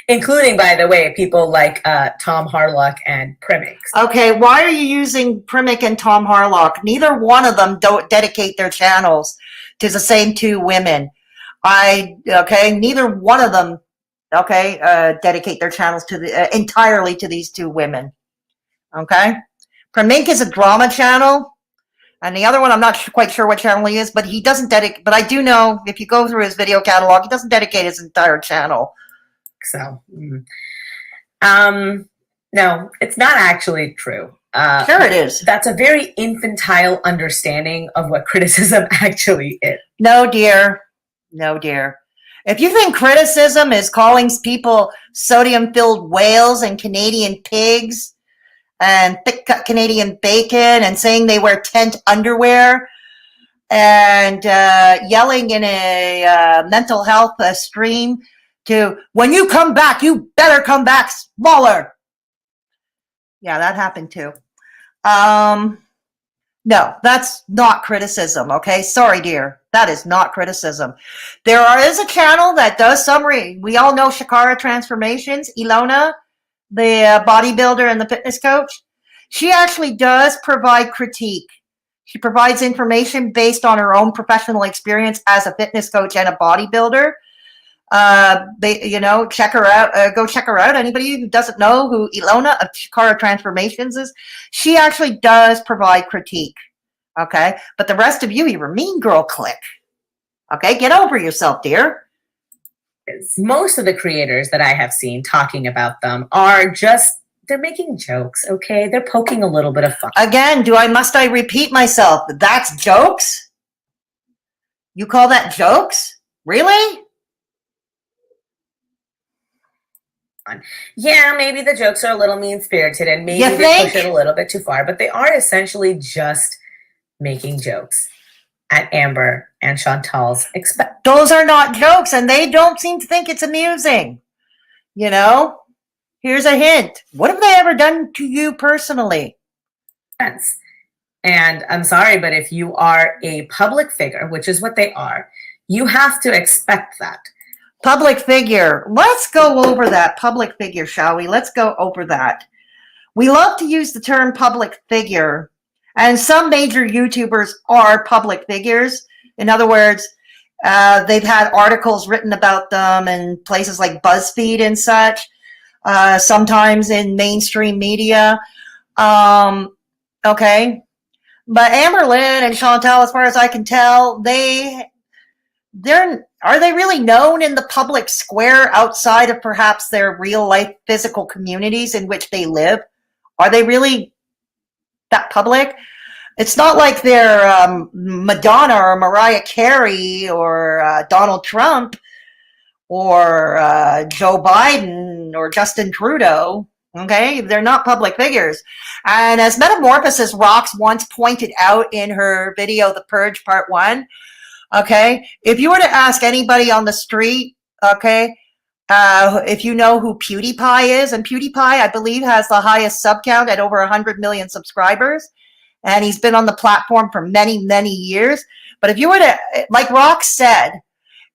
Including, by the way, people like Tom Harlock and Primix. Okay, why are you using Primick and Tom Harlock? Neither one of them don't dedicate their channels to the same two women. Neither one of them, dedicate their channels to entirely to these two women. Okay, Primink is a drama channel, and the other one I'm not quite sure what channel he is, but he doesn't dedicate. But I do know if you go through his video catalog, he doesn't dedicate his entire channel. So, No, it's not actually true. Sure it is. That's a very infantile understanding of what criticism actually is. No, dear. No, dear. If you think criticism is calling people sodium-filled whales and Canadian pigs and thick-cut Canadian bacon and saying they wear tent underwear and yelling in a mental health stream to, when you come back, you better come back smaller. Yeah, that happened too. No, that's not criticism, okay? Sorry, dear. That is not criticism. There is a channel that does summary. We all know Shakara Transformations, Ilona, the bodybuilder and the fitness coach. She actually does provide critique. She provides information based on her own professional experience as a fitness coach and a bodybuilder. Check her out. Go check her out. Anybody who doesn't know who Ilona of Shakara Transformations is, she actually does provide critique. Okay, but the rest of you, you're a mean girl clique. Okay, get over yourself, dear. Most of the creators that I have seen talking about them are just, they're making jokes, okay? They're poking a little bit of fun. Again, must I repeat myself? That's jokes? You call that jokes? Really? Yeah, maybe the jokes are a little mean-spirited and maybe they push it a little bit too far, but they are essentially just making jokes at Amber and Chantal's expense. Those are not jokes, and they don't seem to think it's amusing. You know? Here's a hint. What have they ever done to you personally? And I'm sorry, but if you are a public figure, which is what they are, you have to expect that. Public figure. Let's go over that public figure, shall we? Let's go over that. We love to use the term public figure, and some major YouTubers are public figures. In other words, they've had articles written about them in places like BuzzFeed and such, sometimes in mainstream media. Okay. But Amberlynn and Chantal, as far as I can tell, are they really known in the public square outside of perhaps their real life physical communities in which they live? Are they really that public? It's not like they're Madonna or Mariah Carey or Donald Trump or Joe Biden or Justin Trudeau. Okay, they're not public figures. And as Metamorphosis Rocks once pointed out in her video, The Purge Part 1, okay, if you were to ask anybody on the street, okay, if you know who PewDiePie is, and PewDiePie, I believe, has the highest sub count at over 100 million subscribers, and he's been on the platform for many, many years. But if you were to, like Rock said,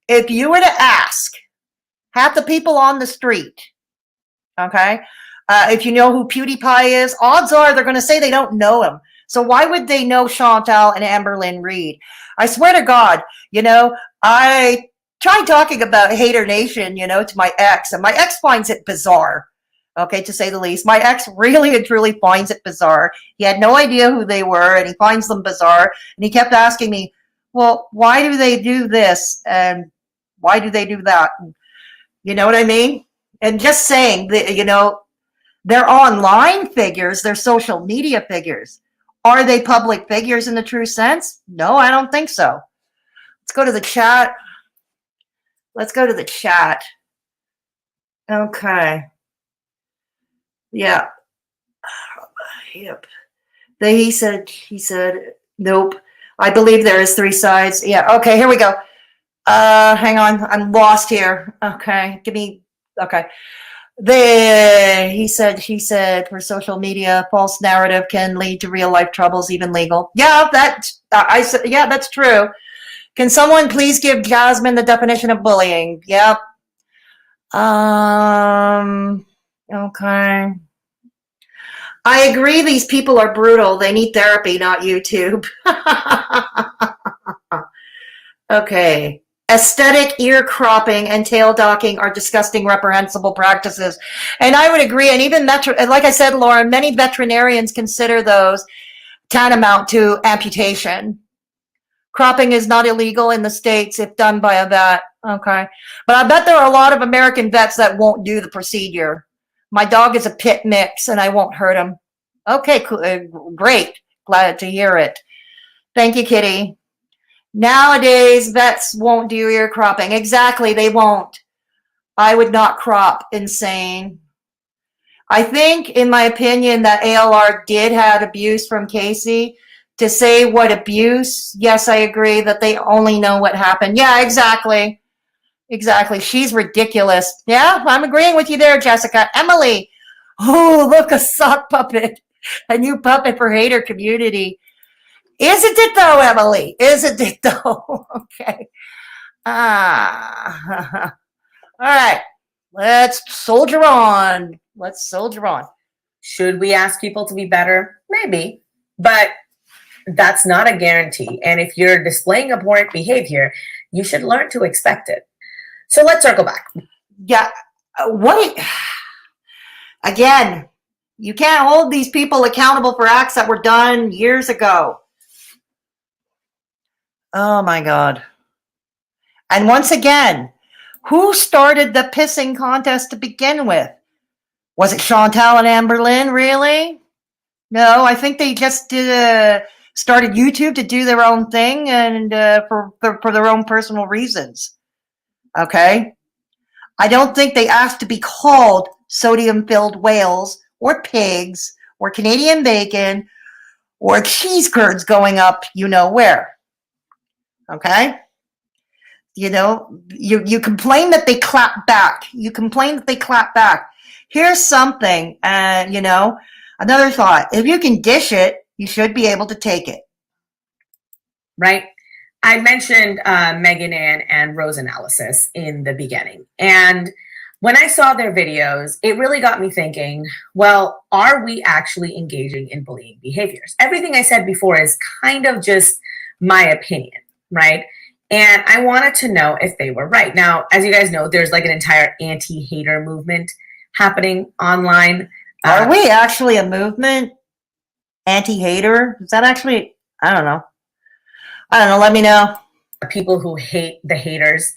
if you were to ask half the people on the street, okay, if you know who PewDiePie is, odds are they're going to say they don't know him. So why would they know Chantal and Amberlynn Reid? I swear to God, I tried talking about Haydur Nation, to my ex, and my ex finds it bizarre, okay, to say the least. My ex really and truly finds it bizarre. He had no idea who they were, and he finds them bizarre, and he kept asking me, well, why do they do this, and why do they do that? You know what I mean? And just saying, that, they're online figures, they're social media figures. Are they public figures in the true sense? No, I don't think so. Let's go to the chat. Okay. Yeah. Yep. He said, nope. I believe there is 3 sides. Yeah. Okay, here we go. Hang on. I'm lost here. Okay. Okay. He said, for social media, false narrative can lead to real life troubles, even legal. Yeah, that's true. Can someone please give Jasmine the definition of bullying? Yep. Okay. I agree these people are brutal. They need therapy, not YouTube. Okay. Aesthetic ear cropping and tail docking are disgusting, reprehensible practices. And I would agree. And even, like I said, Lauren, many veterinarians consider those tantamount to amputation. Cropping is not illegal in the States if done by a vet. Okay. But I bet there are a lot of American vets that won't do the procedure. My dog is a pit mix and I won't hurt him. Okay, cool. Great. Glad to hear it. Thank you, Kitty. Nowadays, vets won't do ear cropping. Exactly, they won't. I would not crop. Insane. I think, in my opinion, that ALR did have abuse from Casey. To say what abuse, yes, I agree that they only know what happened. Yeah, exactly. Exactly. She's ridiculous. Yeah, I'm agreeing with you there, Jessica. Emily. Oh, look, a sock puppet. A new puppet for hater community. Isn't it though, Emily? Isn't it though? Okay. All right. Let's soldier on. Let's soldier on. Should we ask people to be better? Maybe. But that's not a guarantee. And if you're displaying abhorrent behavior, you should learn to expect it. So let's circle back. Yeah. Again, you can't hold these people accountable for acts that were done years ago. Oh my God. And once again, who started the pissing contest to begin with? Was it Chantal and Amberlynn, really? No, I think they just started YouTube to do their own thing and for their own personal reasons. Okay? I don't think they asked to be called sodium-filled whales or pigs or Canadian bacon or cheese curds going up you know where. Okay? You know, you complain that they clap back. You complain that they clap back. Here's something, you know, another thought. If you can dish it, you should be able to take it. Right? I mentioned Megan Ann and Rose Analysis in the beginning. And when I saw their videos, it really got me thinking, well, are we actually engaging in bullying behaviors? Everything I said before is kind of just my opinion, right? And I wanted to know if they were right. Now, as you guys know, there's like an entire anti-hater movement happening online. Are we actually a movement? Anti-hater? Is that actually, I don't know. Let me know. People who hate the haters,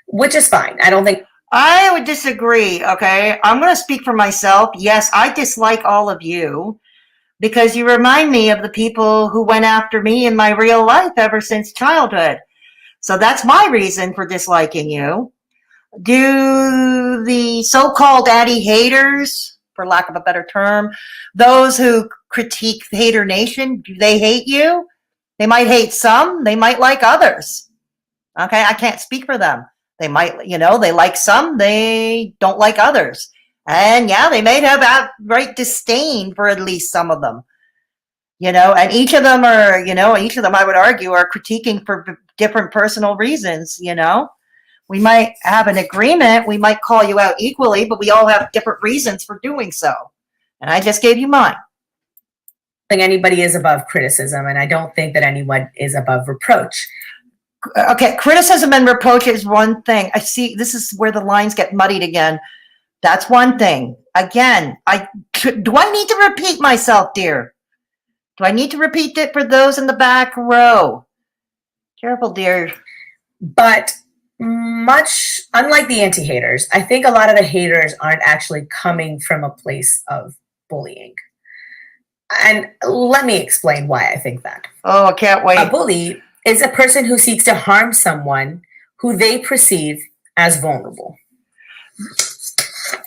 which is fine. I don't think. I would disagree, okay? I'm going to speak for myself. Yes, I dislike all of you because you remind me of the people who went after me in my real life ever since childhood. So that's my reason for disliking you. Do the so-called anti-haters, for lack of a better term, those who critique Haydur Nation, do they hate you? They might hate some, they might like others. Okay, I can't speak for them. They might, you know, they like some, they don't like others. And yeah, they may have outright disdain for at least some of them. You know, and each of them are, you know, each of them I would argue are critiquing for different personal reasons, you know. We might have an agreement, we might call you out equally, but we all have different reasons for doing so. And I just gave you mine. I don't think anybody is above criticism, and I don't think that anyone is above reproach. Okay, criticism and reproach is one thing. I see this is where the lines get muddied again. That's one thing. Again, do I need to repeat myself, dear? Do I need to repeat it for those in the back row? Careful, dear. But much unlike the anti-haters, I think a lot of the haters aren't actually coming from a place of bullying. And let me explain why I think that. Oh, I can't wait. A bully is a person who seeks to harm someone who they perceive as vulnerable.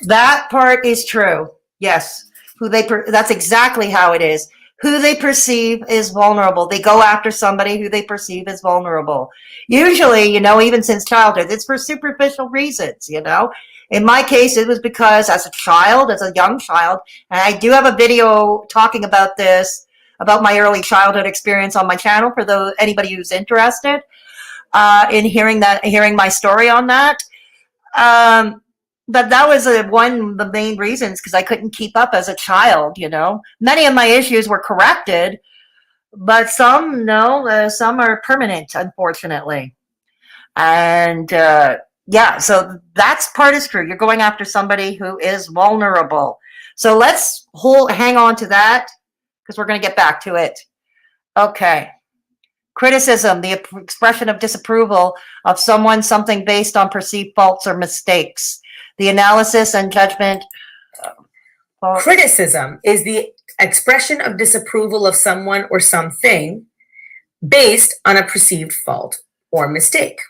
That part is true. Yes. That's exactly how it is. Who they perceive is vulnerable. They go after somebody who they perceive as vulnerable. Usually, you know, even since childhood, it's for superficial reasons, you know. In my case, it was because as a child, as a young child, and I do have a video talking about this, about my early childhood experience on my channel for anybody who's interested in hearing my story on that. But that was one of the main reasons, because I couldn't keep up as a child, you know. Many of my issues were corrected, but some, no, some are permanent, unfortunately. And yeah, so that part is true. You're going after somebody who is vulnerable. So let's hang on to that, because we're going to get back to it. Okay. Criticism, the expression of disapproval of someone, something based on perceived faults or mistakes. The analysis and judgment. Criticism is the expression of disapproval of someone or something based on a perceived fault or mistake.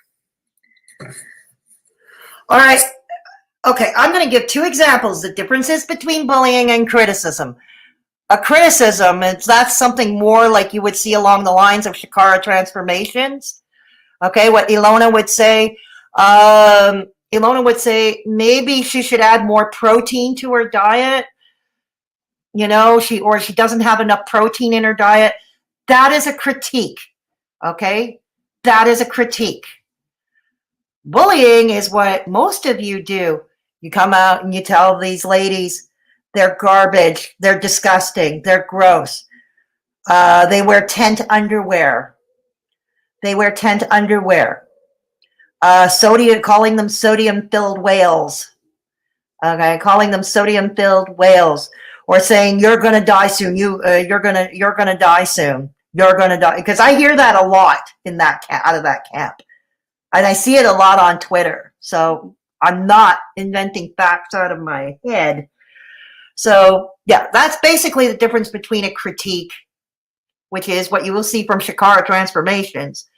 All right. Okay, I'm going to give 2 examples, the differences between bullying and criticism. A criticism, that's something more like you would see along the lines of Shakara transformations. Okay, what Ilona would say, maybe she should add more protein to her diet. You know, she doesn't have enough protein in her diet. That is a critique. Okay, that is a critique. Bullying is what most of you do. You come out and you tell these ladies they're garbage, they're disgusting, they're gross. They wear tent underwear. Calling them sodium-filled whales. Okay, calling them sodium-filled whales, or saying you're gonna die soon. You're gonna die soon. You're gonna die, because I hear that a lot out of that camp, and I see it a lot on Twitter. So I'm not inventing facts out of my head. So yeah, that's basically the difference between a critique, which is what you will see from Shakara transformations,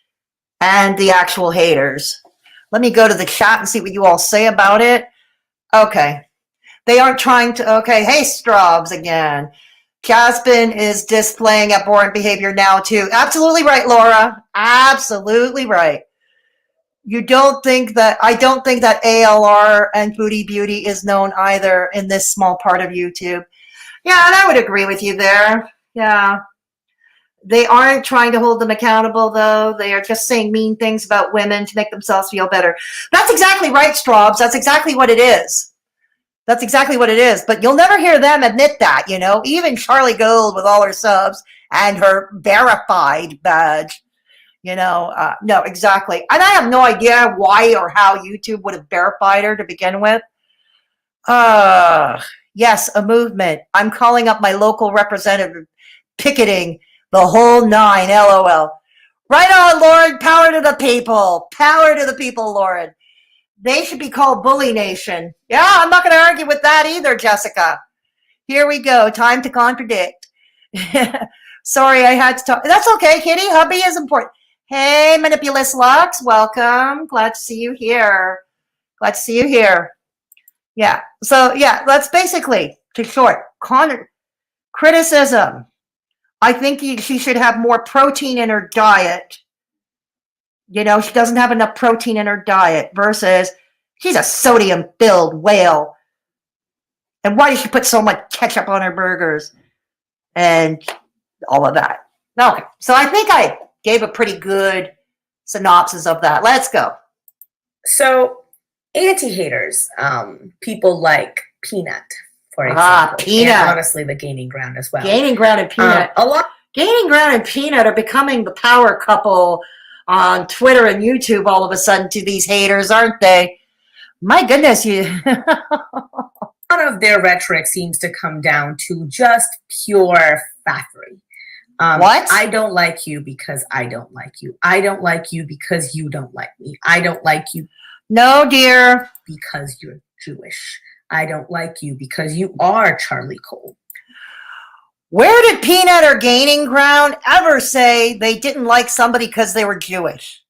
and the actual haters. Let me go to the chat and see what you all say about it. Okay. They aren't trying to, okay, hey, Straubs again. Jasmine is displaying abhorrent behavior now too. Absolutely right, Laura. Absolutely right. I don't think that ALR and Foodie Beauty is known either in this small part of YouTube. Yeah, and I would agree with you there. Yeah. They aren't trying to hold them accountable, though. They are just saying mean things about women to make themselves feel better. That's exactly right, Straubs. That's exactly what it is. That's exactly what it is. But you'll never hear them admit that, you know. Even Charlie Gold with all her subs and her verified badge. You know, no, exactly. And I have no idea why or how YouTube would have verified her to begin with. Yes, a movement. I'm calling up my local representative, picketing the whole 9, LOL. Right on, Lauren. Power to the people. Power to the people, Lauren. They should be called Bully Nation. Yeah, I'm not going to argue with that either, Jessica. Here we go. Time to contradict. Sorry, I had to talk. That's okay, Kitty. Hubby is important. Hey, Manipulous Lux, welcome. Glad to see you here. Yeah, so yeah, that's basically, to short, criticism. I think she should have more protein in her diet. You know, she doesn't have enough protein in her diet versus she's a sodium-filled whale. And why does she put so much ketchup on her burgers? And all of that. Okay, so I think I gave a pretty good synopsis of that. Let's go. So, anti-haters, people like Peanut, for example. Peanut. And honestly, the Gaining Ground as well. Gaining Ground and Peanut. Gaining Ground and Peanut are becoming the power couple on Twitter and YouTube all of a sudden to these haters, aren't they? My goodness, you. A lot of their rhetoric seems to come down to just pure faffery. What? I don't like you because I don't like you. I don't like you because you don't like me. I don't like you. No, dear. Because you're Jewish. I don't like you because you are Charlie Cole. Where did Peanut or Gaining Ground ever say they didn't like somebody because they were Jewish?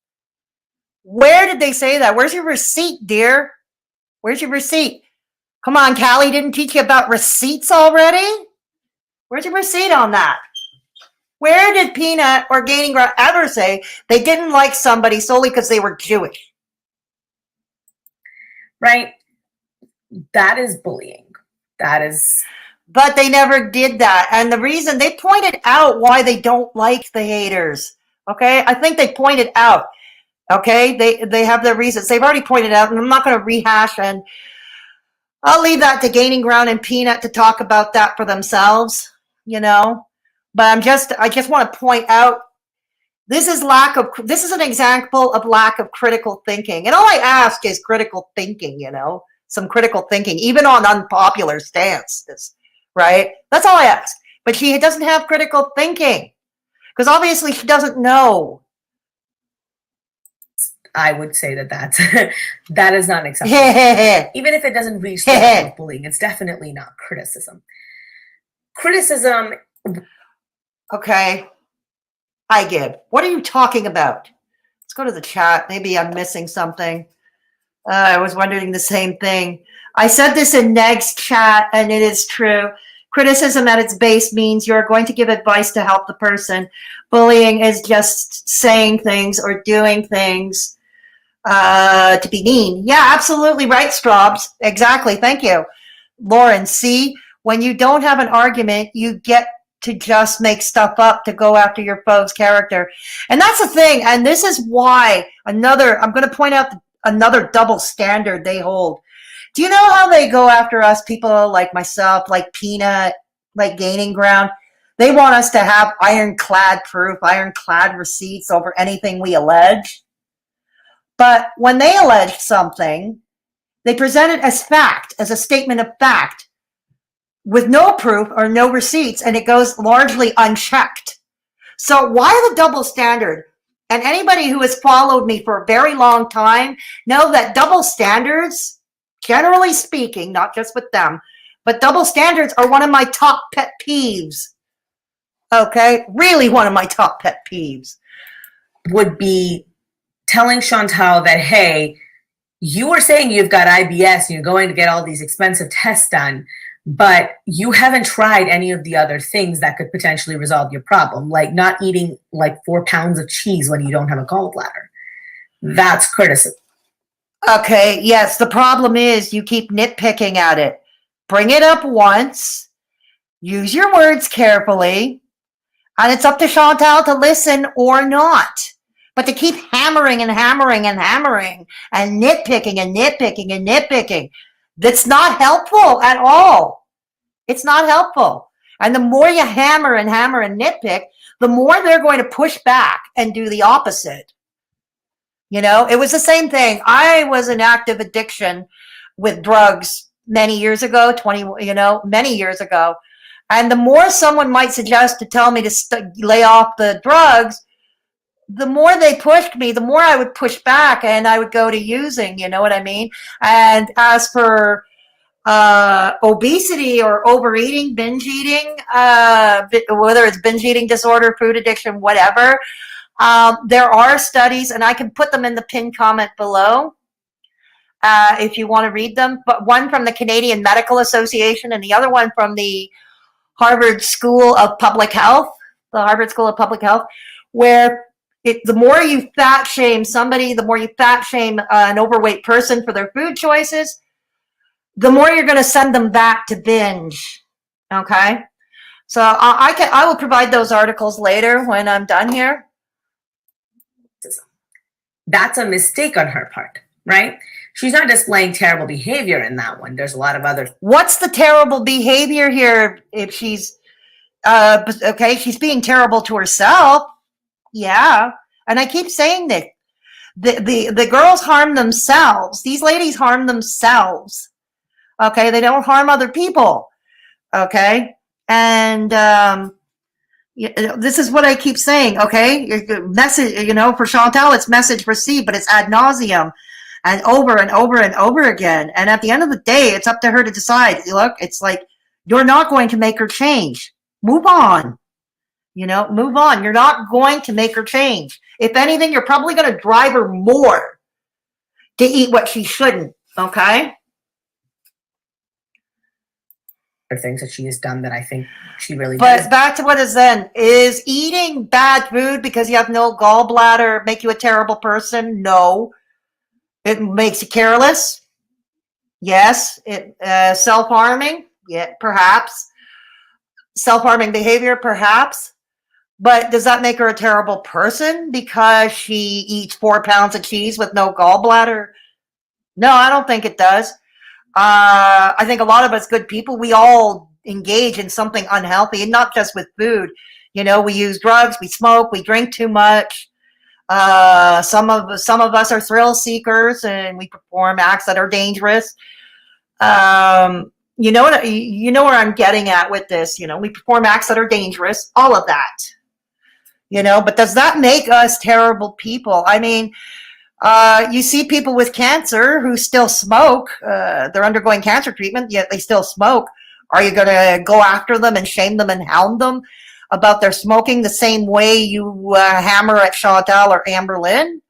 Where did they say that? Where's your receipt, dear? Where's your receipt? Come on, Callie didn't teach you about receipts already? Where's your receipt on that? Where did Peanut or Gaining Ground ever say they didn't like somebody solely because they were Jewish? Right. That is bullying. That is. But they never did that. And the reason they pointed out why they don't like the haters. Okay. I think they pointed out. Okay. They have their reasons. They've already pointed out, and I'm not going to rehash, and I'll leave that to Gaining Ground and Peanut to talk about that for themselves, you know. But I just want to point out this is an example of lack of critical thinking. And all I ask is critical thinking, you know, some critical thinking, even on unpopular stances, right? That's all I ask. But she doesn't have critical thinking because obviously she doesn't know. I would say that that is not acceptable. Even if it doesn't reach the level of bullying, it's definitely not criticism. Criticism. Okay. I give. What are you talking about? Let's go to the chat. Maybe I'm missing something. I was wondering the same thing. I said this in Negz chat, and it is true. Criticism at its base means you're going to give advice to help the person. Bullying is just saying things or doing things to be mean. Yeah, absolutely right, Straubs. Exactly. Thank you. Lauren, see, when you don't have an argument, you get to just make stuff up to go after your foe's character. And that's the thing. And this is why I'm going to point out another double standard they hold. Do you know how they go after us, people like myself, like Peanut, like Gaining Ground? They want us to have ironclad proof, ironclad receipts over anything we allege. But when they allege something, they present it as fact, as a statement of fact, with no proof or no receipts, and it goes largely unchecked. So why the double standard? And anybody who has followed me for a very long time know that double standards, generally speaking, not just with them, but double standards are one of my top pet peeves. Okay? Really one of my top pet peeves. Would be telling Chantal that, hey, you were saying you've got IBS and you're going to get all these expensive tests done, but you haven't tried any of the other things that could potentially resolve your problem, like not eating like 4 pounds of cheese when you don't have a gallbladder. That's criticism. Okay, yes, the problem is you keep nitpicking at it. Bring it up once, use your words carefully, and it's up to Chantal to listen or not. But to keep hammering and hammering and hammering and nitpicking and nitpicking and nitpicking, that's not helpful at all. It's not helpful. And the more you hammer and hammer and nitpick, the more they're going to push back and do the opposite. You know, it was the same thing. I was in active addiction with drugs many years ago, many years ago. And the more someone might suggest to tell me to lay off the drugs, the more they pushed me, the more I would push back and I would go to using, you know what I mean? And as for obesity or overeating, binge eating, whether it's binge eating disorder, food addiction, whatever, there are studies, and I can put them in the pinned comment below if you want to read them, but one from the Canadian Medical Association and the other one from the Harvard School of Public Health, where the more you fat shame somebody, the more you fat shame an overweight person for their food choices, the more you're going to send them back to binge. Okay? So I will provide those articles later when I'm done here. That's a mistake on her part, right? She's not displaying terrible behavior in that one. There's a lot of other. What's the terrible behavior here? If she's she's being terrible to herself. Yeah, and I keep saying that the girls harm themselves. These ladies harm themselves. Okay, they don't harm other people. Okay, and this is what I keep saying. Okay, message. For Chantal, it's message received, but it's ad nauseum, and over and over and over again. And at the end of the day, it's up to her to decide. Look, it's like you're not going to make her change. Move on. Move on. You're not going to make her change. If anything, you're probably going to drive her more to eat what she shouldn't. Okay? Things that she has done that I think she really does. But back to what is then. Is eating bad food because you have no gallbladder make you a terrible person? No. It makes you careless? Yes. It self-harming? Yeah, perhaps. Self-harming behavior? Perhaps. But does that make her a terrible person because she eats 4 pounds of cheese with no gallbladder? No, I don't think it does. I think a lot of us good people, we all engage in something unhealthy, and not just with food. We use drugs, we smoke, we drink too much. Some of us are thrill seekers, and we perform acts that are dangerous. You know where I'm getting at with this. We perform acts that are dangerous, all of that. But does that make us terrible people? I mean, You see people with cancer who still smoke. They're undergoing cancer treatment, yet they still smoke. Are you going to go after them and shame them and hound them about their smoking the same way you hammer at Chantal or Amberlynn?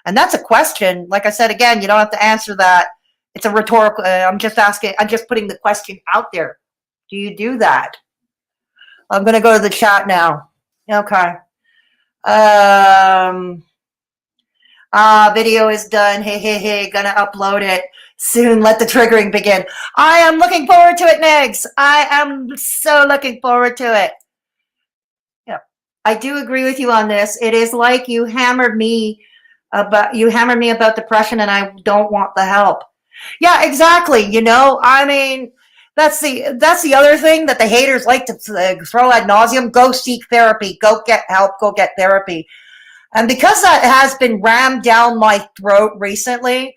And that's a question. Like I said, again, you don't have to answer that. It's a rhetorical. I'm just asking. I'm just putting the question out there. Do you do that? I'm going to go to the chat now. Okay. Video is done. Hey. Gonna upload it soon. Let the triggering begin. I am looking forward to it, Negz. I am so looking forward to it. Yeah, I do agree with you on this. It is like you hammered me about depression, and I don't want the help. Yeah, exactly. You know, I mean, that's the other thing that the haters like to throw ad nauseum. Go seek therapy. Go get help. Go get therapy. And because that has been rammed down my throat recently,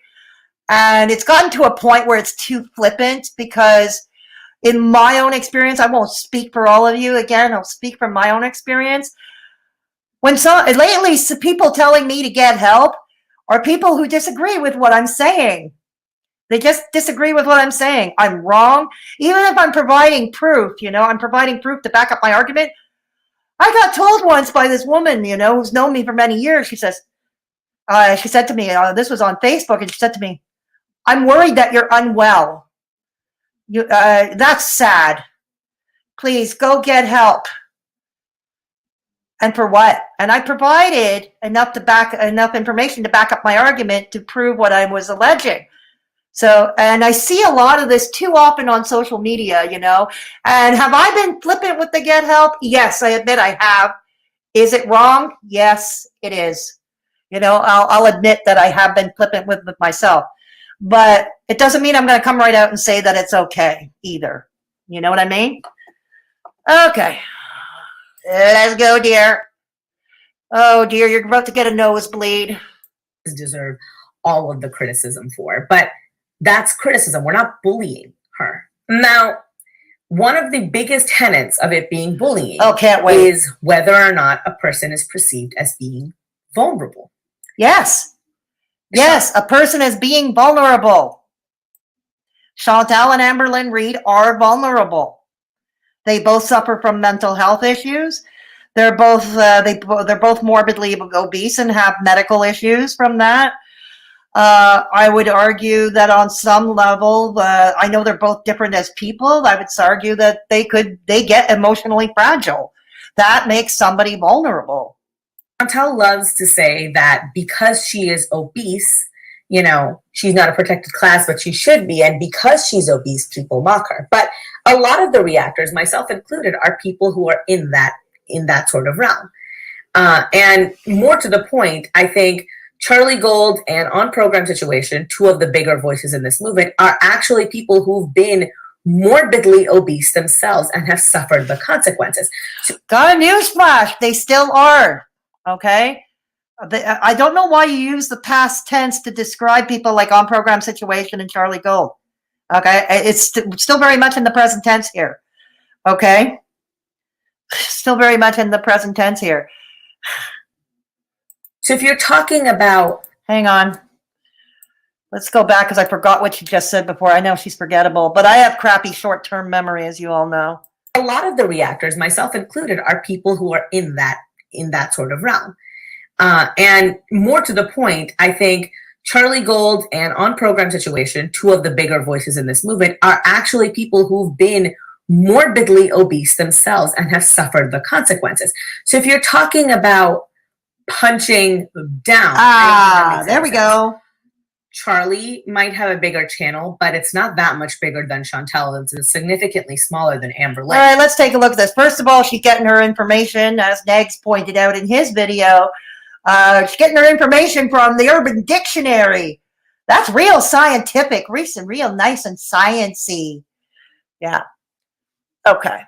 and it's gotten to a point where it's too flippant, because in my own experience, I won't speak for all of you. Again, I'll speak from my own experience. Lately, people telling me to get help are people who disagree with what I'm saying. They just disagree with what I'm saying. I'm wrong. Even if I'm providing proof, I'm providing proof to back up my argument. I got told once by this woman, who's known me for many years. She said to me, this was on Facebook, and she said to me, "I'm worried that you're unwell. That's sad. Please go get help." And for what? And I provided enough information to back up my argument to prove what I was alleging. So, and I see a lot of this too often on social media, and have I been flippant with the get help? Yes, I admit I have. Is it wrong? Yes, it is. I'll admit that I have been flippant with myself, but it doesn't mean I'm going to come right out and say that it's okay either. You know what I mean? Okay. Let's go, dear. Oh, dear, you're about to get a nosebleed. Deserve all of the criticism for, but that's criticism. We're not bullying her. Now, one of the biggest tenets of it being bullying is whether or not a person is perceived as being vulnerable. Yes. Yes, a person is being vulnerable. Chantal and Amberlynn Reid are vulnerable. They both suffer from mental health issues. They're both morbidly obese and have medical issues from that. I would argue that on some level, I know they're both different as people. I would argue that they get emotionally fragile. That makes somebody vulnerable. Chantal loves to say that because she is obese, she's not a protected class, but she should be. And because she's obese, people mock her. But a lot of the reactors, myself included, are people who are in that sort of realm. And more to the point, I think Charlie Gold and On Program Situation, two of the bigger voices in this movement, are actually people who've been morbidly obese themselves and have suffered the consequences. Got a newsflash. They still are. Okay? I don't know why you use the past tense to describe people like On Program Situation and Charlie Gold. Okay? It's still very much in the present tense here. Okay? Still very much in the present tense here. So if you're talking about... Hang on. Let's go back because I forgot what she just said before. I know she's forgettable, but I have crappy short-term memory, as you all know. A lot of the reactors, myself included, are people who are in that sort of realm. And more to the point, I think Charlie Gold and On Program Situation, two of the bigger voices in this movement, are actually people who've been morbidly obese themselves and have suffered the consequences. So if you're talking about punching down. There we go. Charlie might have a bigger channel, but it's not that much bigger than Chantal. It's significantly smaller than Amberlynn. All right, let's take a look at this. First of all, she's getting her information, as Negz pointed out in his video. She's getting her information from the Urban Dictionary. That's real scientific, real nice and sciencey. Yeah. Okay.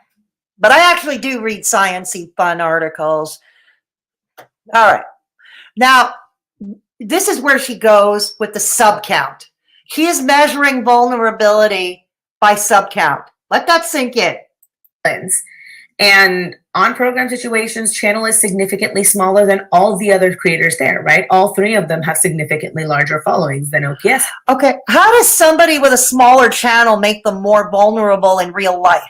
But I actually do read sciencey fun articles. All right. Now, this is where she goes with the sub count. She is measuring vulnerability by sub count. Let that sink in. And on program situations, channel is significantly smaller than all the other creators there, right? All three of them have significantly larger followings than OPS. Okay, how does somebody with a smaller channel make them more vulnerable in real life?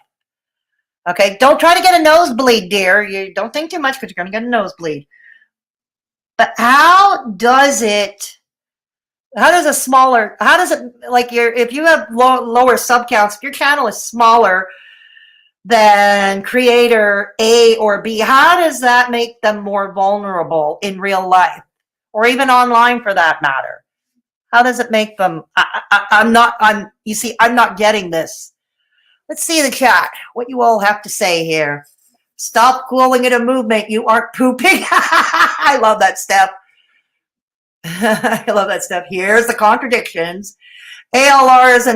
Okay, don't try to get a nosebleed, dear. You don't think too much because you're going to get a nosebleed. But how does it, like if you have lower sub counts, if your channel is smaller than creator A or B, how does that make them more vulnerable in real life or even online for that matter? How does it make them? I'm not getting this. Let's see the chat. What you all have to say here. Stop calling it a movement. You aren't pooping. I love that step. I love that step. Here's the contradictions. ALR is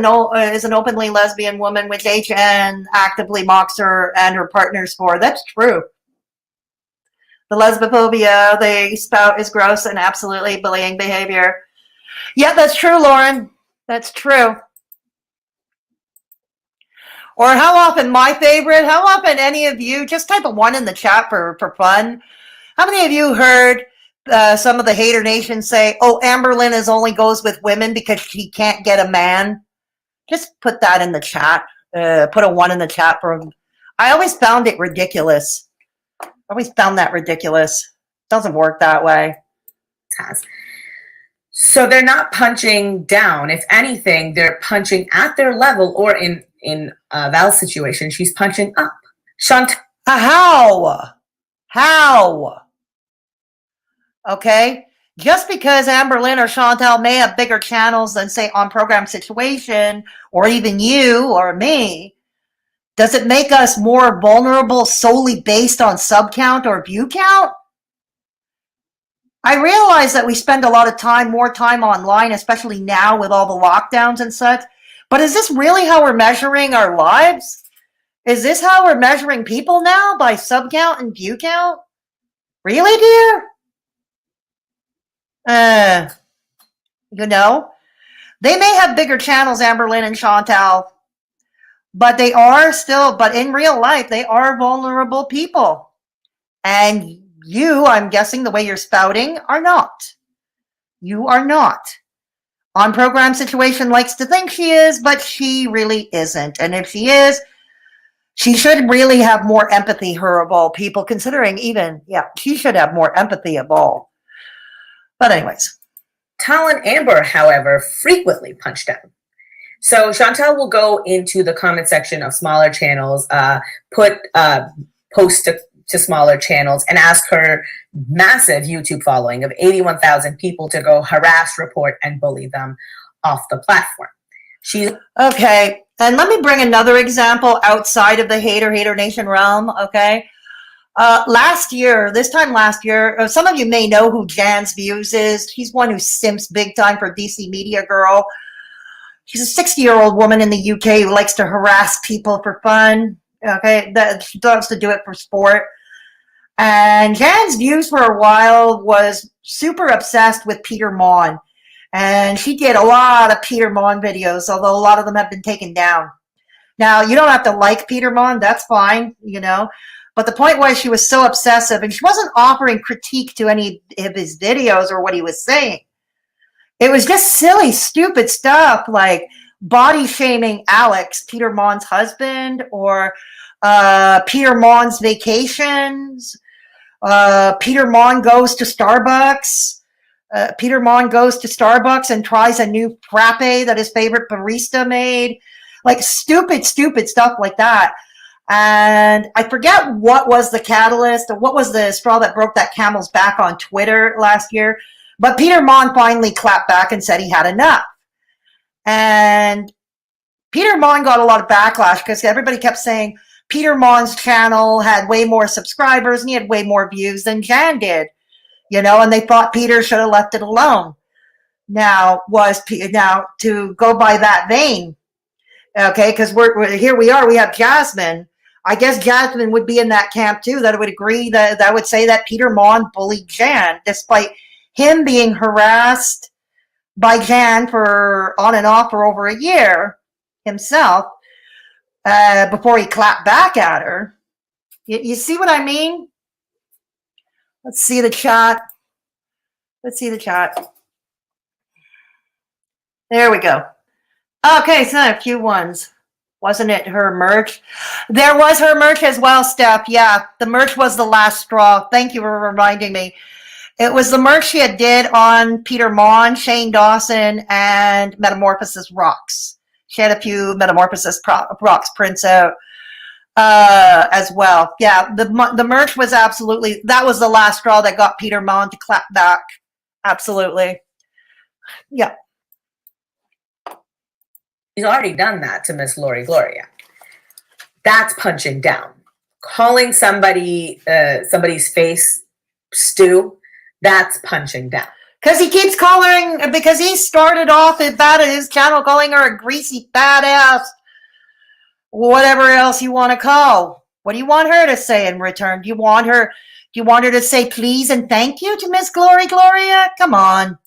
an openly lesbian woman, which HN actively mocks her and her partners for. That's true. The lesbophobia they spout is gross and absolutely bullying behavior. Yeah, that's true, Lauren. That's true. Or how often, my favorite, how often any of you, just type a 1 in the chat for fun. How many of you heard some of the Haydur Nation say, oh, Amberlynn only goes with women because she can't get a man? Just put that in the chat. Put a 1 in the chat for. I always found it ridiculous. I always found that ridiculous. Doesn't work that way. So they're not punching down. If anything, they're punching at their level, or in Val's situation, she's punching up. Chantal. How? Okay? Just because Amberlynn or Chantal may have bigger channels than, say, on program situation, or even you or me, does it make us more vulnerable solely based on sub count or view count? I realize that we spend a lot of more time online, especially now with all the lockdowns and such. But is this really how we're measuring our lives? Is this how we're measuring people now, by sub count and view count? Really, dear? They may have bigger channels, Amberlynn and Chantal, but but in real life, they are vulnerable people. And you, I'm guessing the way you're spouting, are not. You are not. On program situation likes to think she is, but she really isn't. And if she is, she should really have more empathy, her of all people, considering she should have more empathy of all. But anyways. Tal and Amber, however, frequently punch down. So Chantal will go into the comment section of smaller channels, post to smaller channels, and ask her massive YouTube following of 81,000 people to go harass, report, and bully them off the platform. Okay, and let me bring another example outside of the Haydur Nation realm, okay? This time last year, some of you may know who Jan's Views is. She's one who simps big time for DC Media Girl. She's a 60-year-old woman in the UK who likes to harass people for fun, okay? She loves to do it for sport. And Jan's Views for a while was super obsessed with Peter Mon. And she did a lot of Peter Mon videos, although a lot of them have been taken down. Now, you don't have to like Peter Mon, that's fine, But the point was she was so obsessive, and she wasn't offering critique to any of his videos or what he was saying. It was just silly, stupid stuff like body shaming Alex, Peter Mon's husband, or Peter Mon's vacations. Peter Mon goes to Starbucks. Peter Mon goes to Starbucks and tries a new frappe that his favorite barista made. Like stupid stuff like that. And I forget what was the catalyst or what was the straw that broke that camel's back on Twitter last year. But Peter Mon finally clapped back and said he had enough. And Peter Mon got a lot of backlash because everybody kept saying Peter Mon's channel had way more subscribers and he had way more views than Jan did, and they thought Peter should have left it alone. Now, to go by that vein, okay, because here we are, we have Jasmine. I guess Jasmine would be in that camp too, that would agree that would say that Peter Mon bullied Jan, despite him being harassed by Jan for on and off for over a year himself, before he clapped back at her, You see what I mean? Let's see the chat. Let's see the chat. There we go. Okay, so a few ones. Wasn't it her merch? There was her merch as well, Steph. Yeah, the merch was the last straw. Thank you for reminding me. It was the merch she had did on Peter Mon, Shane Dawson, and Metamorphosis Rocks. She had a few Metamorphosis Rocks prints out as well. Yeah, the merch was absolutely, that was the last straw that got Peter Mon to clap back. Absolutely. Yeah. He's already done that to Miss Lori Gloria. That's punching down. Calling somebody's face stew, that's punching down. Because he keeps calling, because he started off at his channel calling her a greasy badass, whatever else you want to call. What do you want her to say in return? Do you want her to say please and thank you to Miss Gloria? Come on.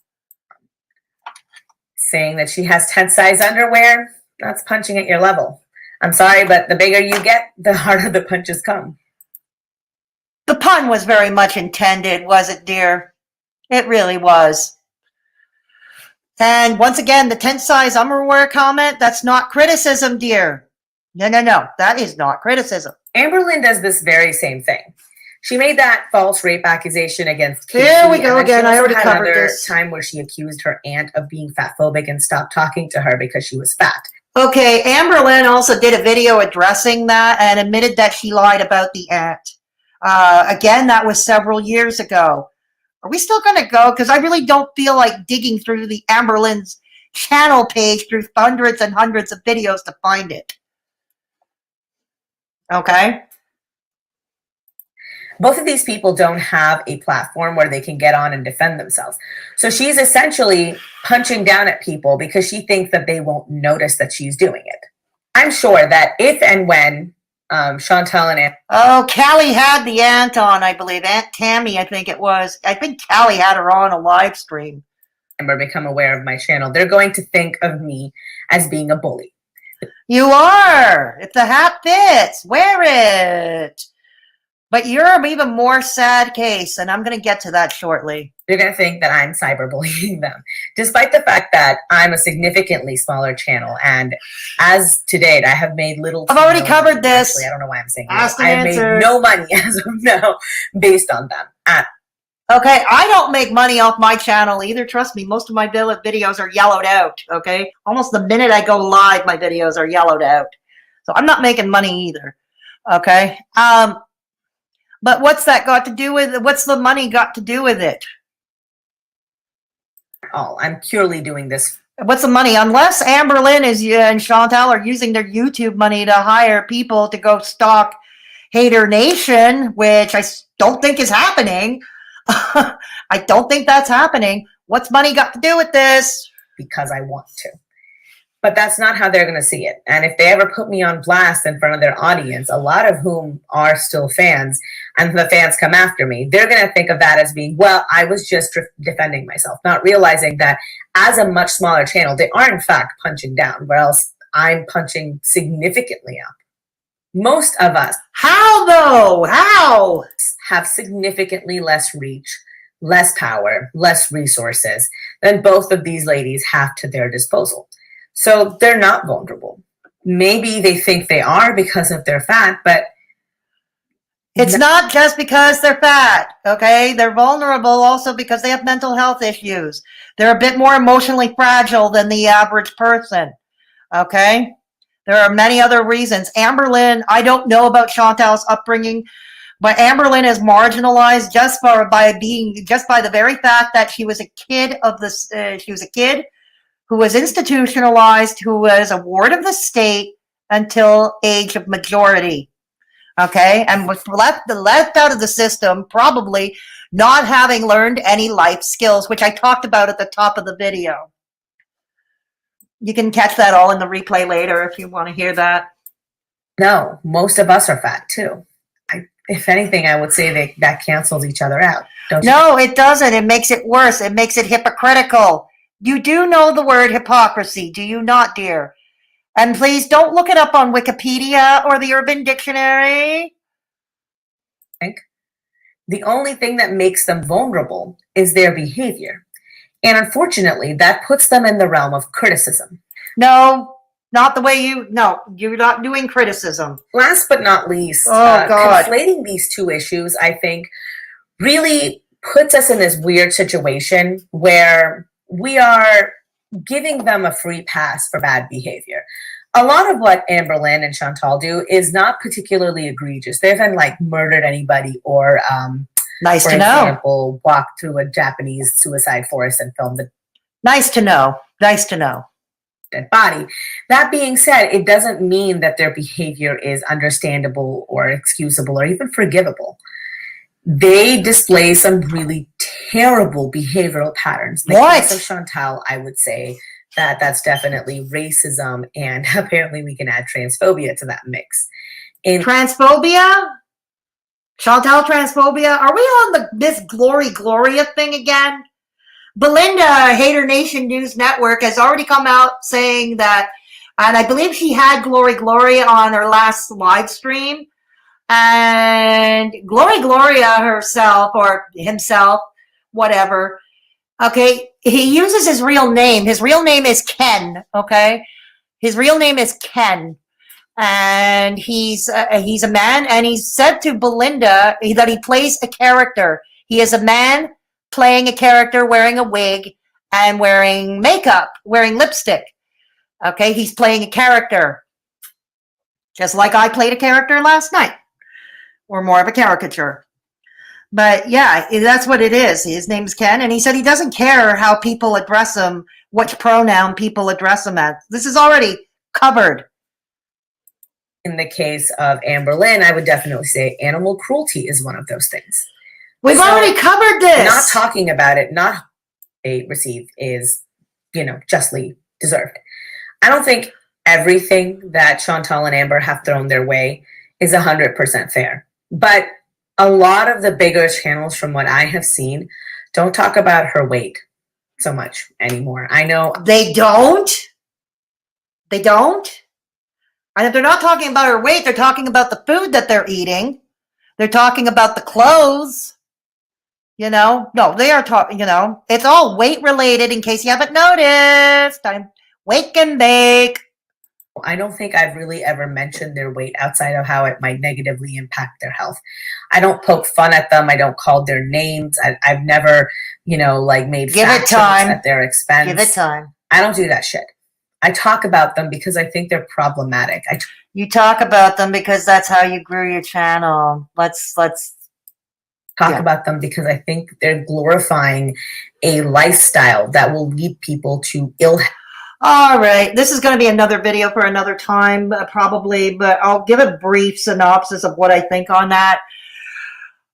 Saying that she has 10 size underwear, that's punching at your level. I'm sorry, but the bigger you get, the harder the punches come. The pun was very much intended, was it, dear? It really was. And once again, the 10 size underwear comment, that's not criticism, dear. No. That is not criticism. Amberlynn does this very same thing. She made that false rape accusation against Casey. There we go again. I already covered this. Time where she accused her aunt of being fatphobic and stopped talking to her because she was fat. Okay, Amberlynn also did a video addressing that and admitted that she lied about the aunt. Again, that was several years ago. Are we still going to go? Because I really don't feel like digging through the Amberlynn's channel page through hundreds and hundreds of videos to find it. Okay. Both of these people don't have a platform where they can get on and defend themselves. So she's essentially punching down at people because she thinks that they won't notice that she's doing it. I'm sure that if and when Chantal and Callie had the aunt on, I believe. Aunt Tammy, I think it was. I think Callie had her on a live stream. Amber become aware of my channel, they're going to think of me as being a bully. You are. If the hat fits, wear it. But you're an even more sad case, and I'm going to get to that shortly. They're going to think that I'm cyberbullying them, despite the fact that I'm a significantly smaller channel. And as to date, I have made little. I've already covered this. Actually, I don't know why I'm saying that. I have made no money as of now based on them. Okay, I don't make money off my channel either. Trust me, most of my videos are yellowed out. Okay, almost the minute I go live, my videos are yellowed out. So I'm not making money either. Okay. But what's that got to do with it? What's the money got to do with it? Oh, I'm purely doing this. What's the money? Unless Amberlynn and Chantal are using their YouTube money to hire people to go stalk Haydur Nation, which I don't think is happening. I don't think that's happening. What's money got to do with this? Because I want to. But that's not how they're going to see it. And if they ever put me on blast in front of their audience, a lot of whom are still fans, and the fans come after me, they're going to think of that as being, well, I was just defending myself, not realizing that as a much smaller channel, they are in fact punching down, where else I'm punching significantly up. Most of us. How though? How? Have significantly less reach, less power, less resources than both of these ladies have to their disposal. So they're not vulnerable. Maybe they think they are because of their fat, but it's not just because they're fat, okay? They're vulnerable also because they have mental health issues. They're a bit more emotionally fragile than the average person, okay? There are many other reasons. Amberlynn, I don't know about Chantal's upbringing, but Amberlynn is marginalized just by the very fact that she was a kid of this. She was a kid who was institutionalized, who was a ward of the state until age of majority. Okay, and was left out of the system, probably not having learned any life skills, which I talked about at the top of the video. You can catch that all in the replay later if you want to hear that. No, most of us are fat too. If anything, I would say that cancels each other out. Don't you? No, it doesn't. It makes it worse. It makes it hypocritical. You do know the word hypocrisy, do you not, dear? And please don't look it up on Wikipedia or the Urban Dictionary. The only thing that makes them vulnerable is their behavior. And unfortunately, that puts them in the realm of criticism. No, not the way you're not doing criticism. Last but not least, God. conflating these two issues, I think, really puts us in this weird situation where we are giving them a free pass for bad behavior. A lot of what Amberlynn and Chantal do is not particularly egregious. They haven't like murdered anybody or, nice for to know. example, walked through a Japanese suicide forest and filmed the Nice to know. Nice to know. dead body. That being said, it doesn't mean that their behavior is understandable or excusable or even forgivable. They display some really terrible behavioral patterns. In the case of Chantal, I would say that that's definitely racism, and apparently we can add transphobia to that mix. Transphobia? Chantal transphobia? Are we on the Miss Gloria thing again? Belinda, Haydur Nation News Network, has already come out saying that, and I believe she had Gloria on her last live stream, and Gloria herself, or himself, whatever, okay, he uses his real name. His real name is Ken, okay? His real name is Ken. And he's a man, and he said to Belinda that he plays a character. He is a man playing a character, wearing a wig and wearing makeup, wearing lipstick. Okay, he's playing a character, just like I played a character last night, or more of a caricature. But yeah, that's what it is. His name's Ken, and he said he doesn't care how people address him, which pronoun people address him as. This is already covered. In the case of Amberlynn, I would definitely say animal cruelty is one of those things. We've already covered this. Not talking about it, not received is, justly deserved. I don't think everything that Chantal and Amber have thrown their way is 100% fair. But a lot of the bigger channels, from what I have seen, don't talk about her weight so much anymore. I know. They don't? They don't? And if they're not talking about her weight, they're talking about the food that they're eating. They're talking about the clothes. No, they are talking, it's all weight related, in case you haven't noticed. I'm wake and bake. I don't think I've really ever mentioned their weight outside of how it might negatively impact their health. I don't poke fun at them. I don't call their names. I've never, made fat jokes at their expense. Give it time. I don't do that shit. I talk about them because I think they're problematic. You talk about them because that's how you grew your channel. Let's talk about them because I think they're glorifying a lifestyle that will lead people to ill health. All right. This is going to be another video for another time, probably, but I'll give a brief synopsis of what I think on that.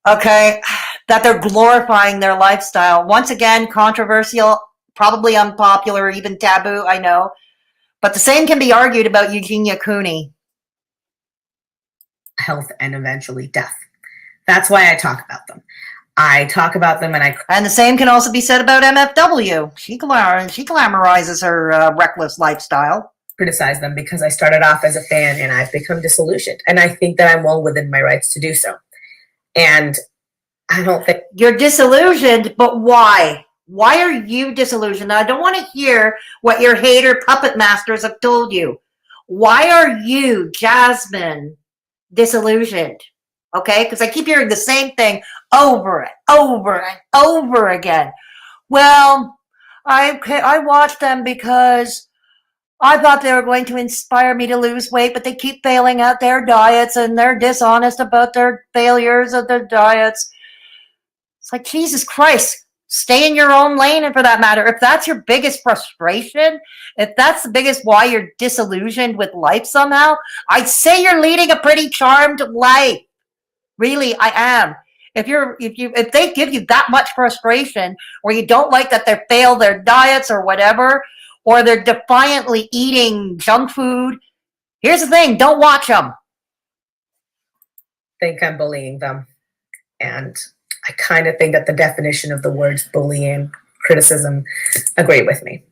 Okay. That they're glorifying their lifestyle. Once again, controversial, probably unpopular, even taboo, I know. But the same can be argued about Eugenia Cooney. Health and eventually death. That's why I talk about them. I talk about them and the same can also be said about MFW. She glamorizes her reckless lifestyle. Criticize them because I started off as a fan and I've become disillusioned. And I think that I'm well within my rights to do so. And I don't think... You're disillusioned, but why? Why are you disillusioned? I don't want to hear what your hater puppet masters have told you. Why are you, Jasmine, disillusioned? Okay, because I keep hearing the same thing over and over and over again. Well, I watched them because I thought they were going to inspire me to lose weight, but they keep failing at their diets and they're dishonest about their failures of their diets. It's like, Jesus Christ. Stay in your own lane, and for that matter, if that's your biggest frustration, if that's the biggest why you're disillusioned with life somehow, I'd say you're leading a pretty charmed life. Really, I am. If they give you that much frustration, or you don't like that they fail their diets or whatever, or they're defiantly eating junk food, here's the thing: don't watch them. I think I'm bullying them, and I kind of think that the definition of the words bullying, criticism, agree with me.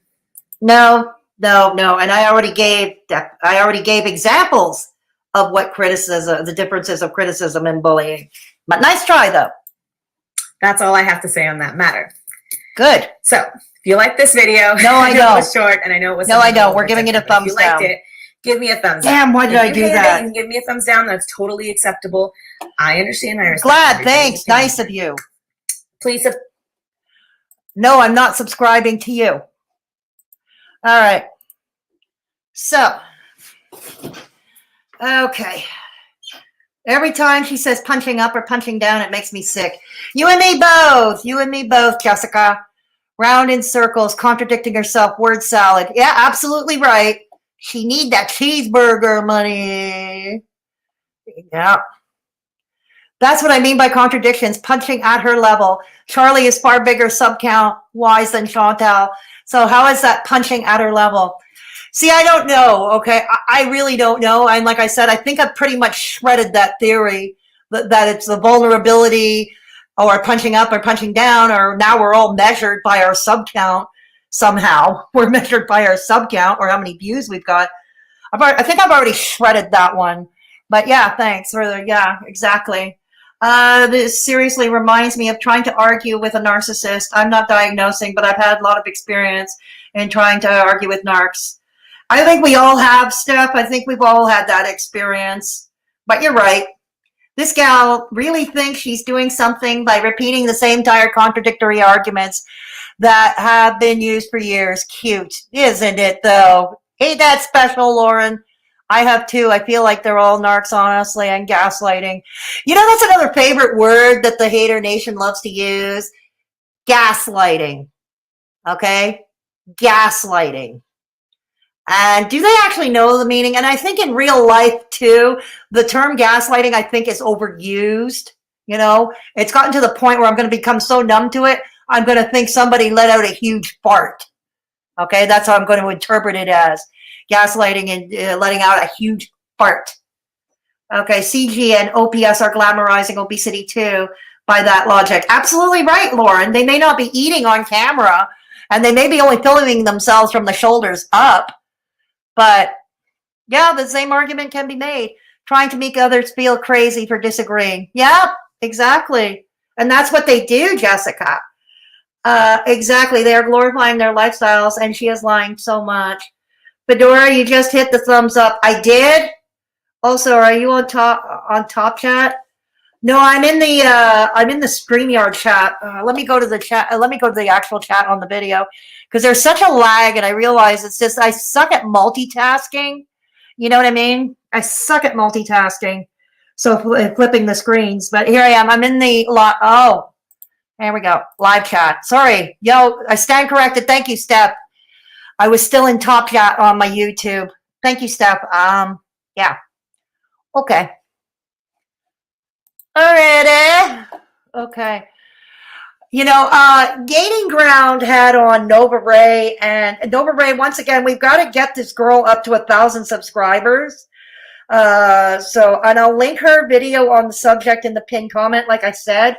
No, and I already gave examples of what criticism, the differences of criticism and bullying. But nice try, though. That's all I have to say on that matter. Good. So if you like this video, No, I know don't. it was short, and I know it was. No, I don't. We're giving it a thumbs If you liked down. it, give me a thumbs Damn, up. why did If I you do hated that? it, you can give me a thumbs down. That's totally acceptable. I understand. I respect Glad. everybody's Thanks. opinion. Nice of you. Please. No, I'm not subscribing to you. All right. So, okay. Every time she says punching up or punching down, it makes me sick. You and me both. You and me both, Jessica. Round in circles, contradicting herself, word salad. Yeah, absolutely right. She need that cheeseburger money. Yeah. That's what I mean by contradictions, punching at her level. Charlie is far bigger sub count wise than Chantal. So how is that punching at her level? See, I don't know, okay? I really don't know. And like I said, I think I've pretty much shredded that theory that it's the vulnerability or punching up or punching down, or now we're all measured by our sub count somehow. We're measured by our sub count or how many views we've got. I think I've already shredded that one. But yeah, thanks for the, yeah, exactly. This seriously reminds me of trying to argue with a narcissist. I'm not diagnosing, but I've had a lot of experience in trying to argue with narcs. I think we all have, Steph. I think we've all had that experience. But you're right. This gal really thinks she's doing something by repeating the same tired contradictory arguments that have been used for years. Cute, isn't it, though? Ain't that special, Lauren? I have too. I feel like they're all narcs, honestly, and gaslighting. You know, that's another favorite word that the Haydur Nation loves to use. Gaslighting. Okay? Gaslighting. And do they actually know the meaning? And I think in real life, too, the term gaslighting, I think, is overused. You know, it's gotten to the point where I'm going to become so numb to it, I'm going to think somebody let out a huge fart. Okay, that's how I'm going to interpret it as. Gaslighting and letting out a huge fart. Okay, CG and OPS are glamorizing obesity, too, by that logic. Absolutely right, Lauren. They may not be eating on camera, and they may be only filming themselves from the shoulders up. But yeah, the same argument can be made. Trying to make others feel crazy for disagreeing. Yeah, exactly. And that's what they do, Jessica. Exactly. They are glorifying their lifestyles, and she is lying so much. Fedora, you just hit the thumbs up. I did. Also, are you on top chat? No, I'm in the StreamYard chat. Let me go to the chat. Let me go to the actual chat on the video, because there's such a lag, and I realize it's just I suck at multitasking. You know what I mean? I suck at multitasking. So flipping the screens, but here I am. I'm in the oh, there we go. Live chat. Sorry, yo, I stand corrected. Thank you, Steph. I was still in top chat on my YouTube. Thank you, Steph. Yeah. Okay. Alrighty. Okay. You know, Gaining Ground had on Nova-Reii, and Nova-Reii, once again, we've got to get this girl up to 1,000 subscribers. And I'll link her video on the subject in the pinned comment, like I said,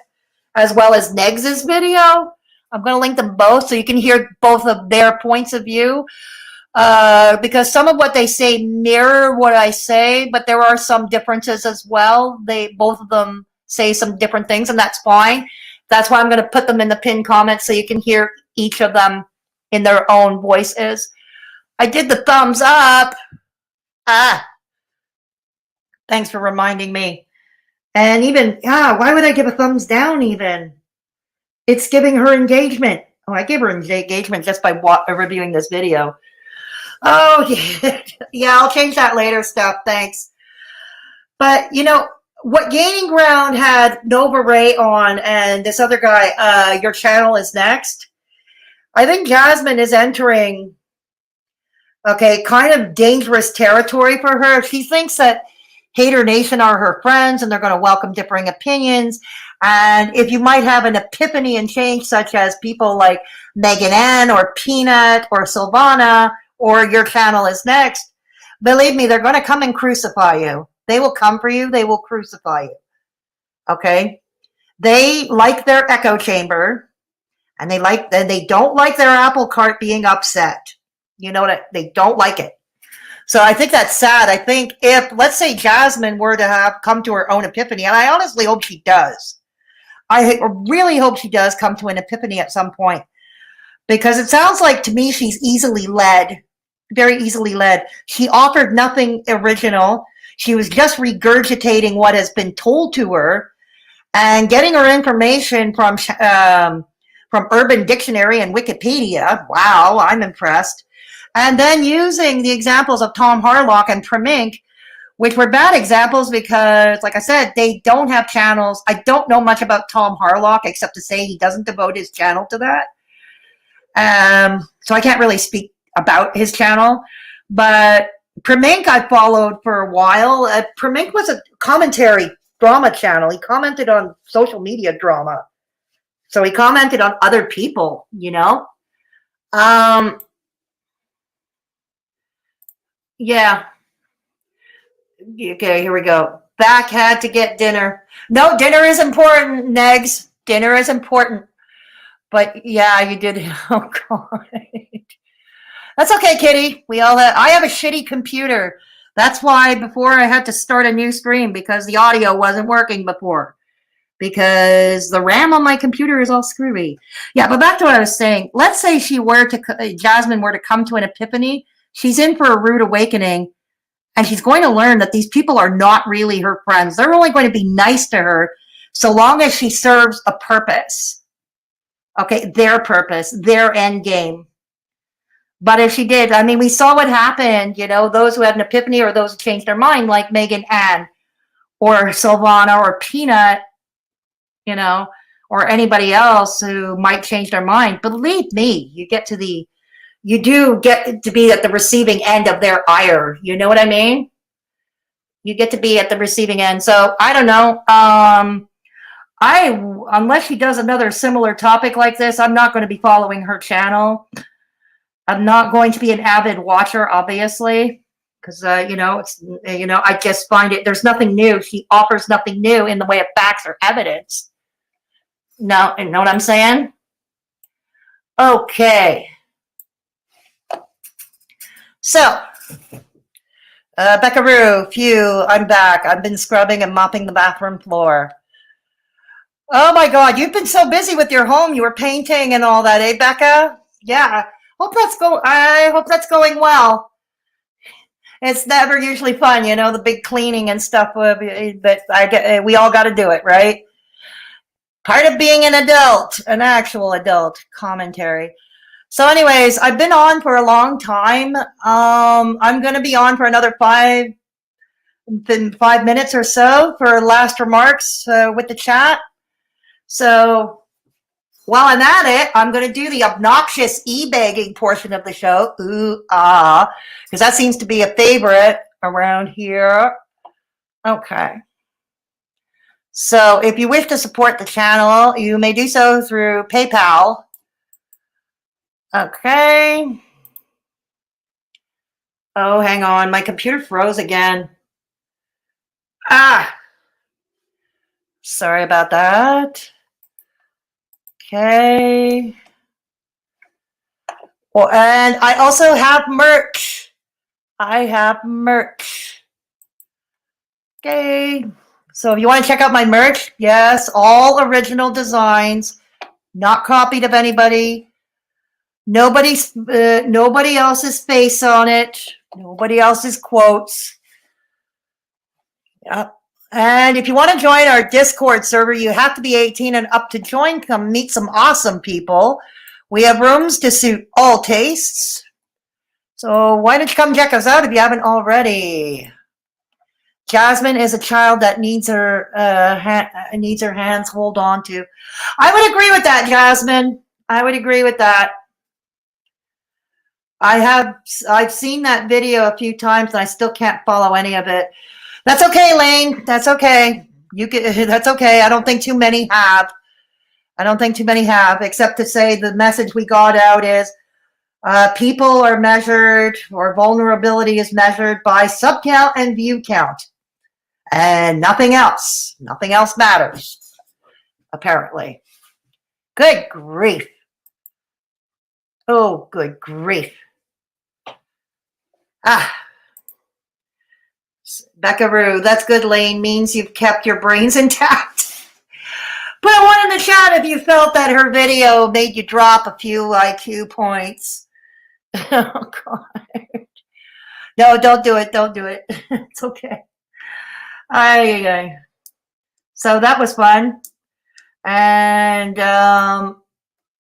as well as Negz's video. I'm going to link them both so you can hear both of their points of view. Because some of what they say mirror what I say, but there are some differences as well. Both of them say some different things, and that's fine. That's why I'm going to put them in the pinned comments so you can hear each of them in their own voices. I did the thumbs up. Thanks for reminding me. And even, why would I give a thumbs down even? It's giving her engagement. Oh, I gave her engagement just by reviewing this video. Oh, yeah. Yeah, I'll change that later, Steph. Thanks. But, you know, what Gaining Ground had Nova-Reii on and this other guy, Your Channel is Next. I think Jasmine is entering, okay, kind of dangerous territory for her. She thinks that Haydur Nation are her friends and they're going to welcome differing opinions. And if you might have an epiphany and change, such as people like Megan N or Peanut or Silvana or Your Channel is Next, believe me, they're going to come and crucify you. They will come for you. They will crucify you. Okay? They like their echo chamber, and they don't like their apple cart being upset. You know what? They don't like it. So I think that's sad. I think if, let's say, Jasmine were to have come to her own epiphany, and I honestly hope she does. I really hope she does come to an epiphany at some point, because it sounds like to me she's easily led, very easily led. She offered nothing original. She was just regurgitating what has been told to her and getting her information from Urban Dictionary and Wikipedia. Wow, I'm impressed. And then using the examples of Tom Harlock and Preming, which were bad examples because, like I said, they don't have channels. I don't know much about Tom Harlock except to say he doesn't devote his channel to that. So I can't really speak about his channel. But Preming I followed for a while. Preming was a commentary drama channel. He commented on social media drama. So he commented on other people, you know. Yeah. Okay, here we go. Back had to get dinner. No, dinner is important, Negz. Dinner is important. But yeah, you did. Oh God. That's okay, Kitty. I have a shitty computer. That's why before I had to start a new stream, because the audio wasn't working before. Because the RAM on my computer is all screwy. Yeah, but back to what I was saying. Let's say Jasmine were to come to an epiphany. She's in for a rude awakening. And she's going to learn that these people are not really her friends. They're only going to be nice to her so long as she serves a purpose. Okay, their purpose, their end game. But if she did, I mean, we saw what happened, you know, those who had an epiphany or those who changed their mind, like Megan Ann or Silvana or Peanut, you know, or anybody else who might change their mind. Believe me, you do get to be at the receiving end of their ire. You know what I mean? You get to be at the receiving end. So I don't know. Unless she does another similar topic like this, I'm not going to be following her channel. I'm not going to be an avid watcher, obviously, because I just find there's nothing new. She offers nothing new in the way of facts or evidence. No, you know what I'm saying? Okay. So, Beckaroo, phew, I'm back. I've been scrubbing and mopping the bathroom floor. Oh my God, you've been so busy with your home. You were painting and all that, eh, Becca? Yeah. I hope that's going well. It's never usually fun, you know, the big cleaning and stuff. But we all got to do it, right? Part of being an adult, an actual adult. Commentary. So anyways, I've been on for a long time. I'm going to be on for another 5 minutes or so for last remarks with the chat. So while I'm at it, I'm going to do the obnoxious e-begging portion of the show. Ooh, ah, because that seems to be a favorite around here. Okay. So if you wish to support the channel, you may do so through PayPal. Okay. Oh, hang on. My computer froze again. Ah. Sorry about that. Okay. Well, and I also have merch. I have merch. Okay. So if you want to check out my merch, yes, all original designs, not copied of anybody. Nobody else's face on it. Nobody else's quotes. Yep. And if you want to join our Discord server, you have to be 18 and up to join. Come meet some awesome people. We have rooms to suit all tastes. So why don't you come check us out if you haven't already? Jasmine is a child that needs her hands hold on to. I would agree with that, Jasmine. I would agree with that. I've seen that video a few times and I still can't follow any of it. That's okay, Lane. That's okay. That's okay. I don't think too many have. Except to say the message we got out is people are measured, or vulnerability is measured by sub count and view count. And nothing else. Nothing else matters, apparently. Good grief. Oh, good grief. Ah. Beckaroo, that's good, Lane. Means you've kept your brains intact. Put a 1 in the chat if you felt that her video made you drop a few IQ points. Oh, God. No, don't do it. Don't do it. It's okay. Aye. So that was fun. And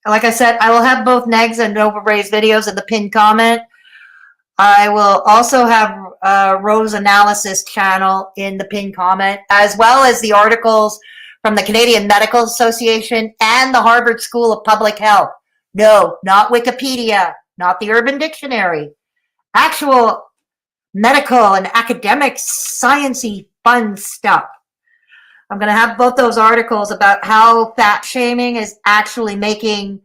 like I said, I will have both Negz and Nova-Reii's videos in the pinned comment. I will also have Rose Analysis channel in the pinned comment, as well as the articles from the Canadian Medical Association and the Harvard School of Public Health. No, not Wikipedia, not the Urban Dictionary. Actual medical and academic, sciencey, fun stuff. I'm going to have both those articles about how fat shaming is actually making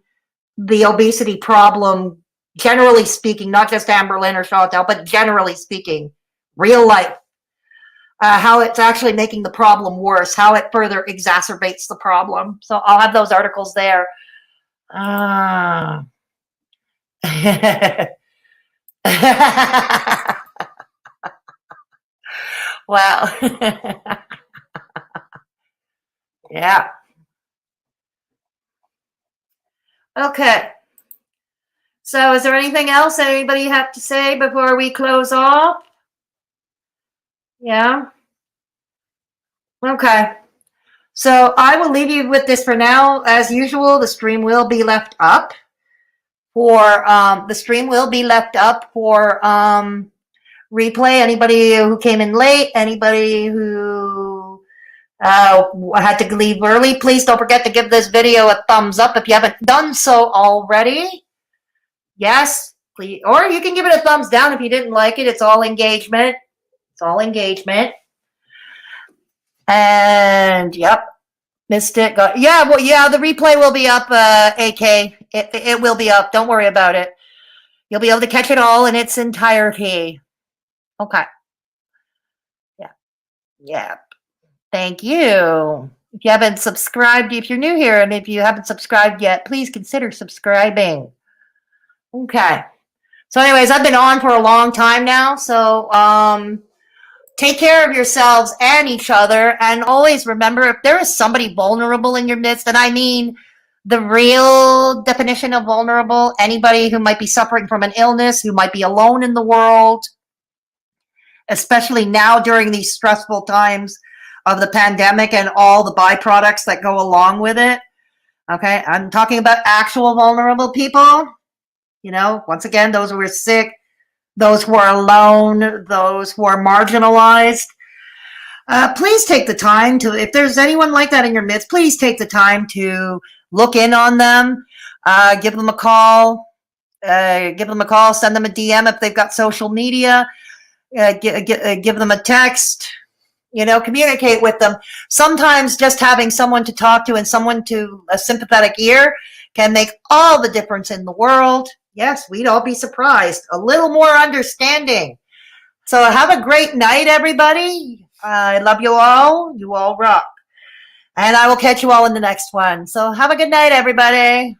the obesity problem, generally speaking, not just Amberlynn or Chantal, but generally speaking, real life. How it's actually making the problem worse, how it further exacerbates the problem. So I'll have those articles there. Wow. Yeah. Okay. So is there anything else anybody have to say before we close off? Yeah. Okay. So I will leave you with this for now. As usual, the stream will be left up for replay. Anybody who came in late, anybody who had to leave early, please don't forget to give this video a thumbs up if you haven't done so already. Yes, please. Or you can give it a thumbs down if you didn't like it. It's all engagement. It's all engagement. And yep, missed it. Yeah, well, yeah, the replay will be up, AK. It will be up. Don't worry about it. You'll be able to catch it all in its entirety. Okay. Yeah. Yeah. Thank you. If you haven't subscribed, if you're new here and if you haven't subscribed yet, please consider subscribing. Okay. So anyways, I've been on for a long time now. So take care of yourselves and each other. And always remember, if there is somebody vulnerable in your midst, and I mean the real definition of vulnerable, anybody who might be suffering from an illness, who might be alone in the world, especially now during these stressful times of the pandemic and all the byproducts that go along with it. Okay, I'm talking about actual vulnerable people. You know, once again, those who are sick, those who are alone, those who are marginalized. Please take the time to, if there's anyone like that in your midst, please take the time to look in on them, give them a call, send them a DM if they've got social media, give them a text, you know, communicate with them. Sometimes just having someone to talk to and someone to a sympathetic ear can make all the difference in the world. Yes, we'd all be surprised. A little more understanding. So have a great night, everybody. I love you all. You all rock. And I will catch you all in the next one. So have a good night, everybody.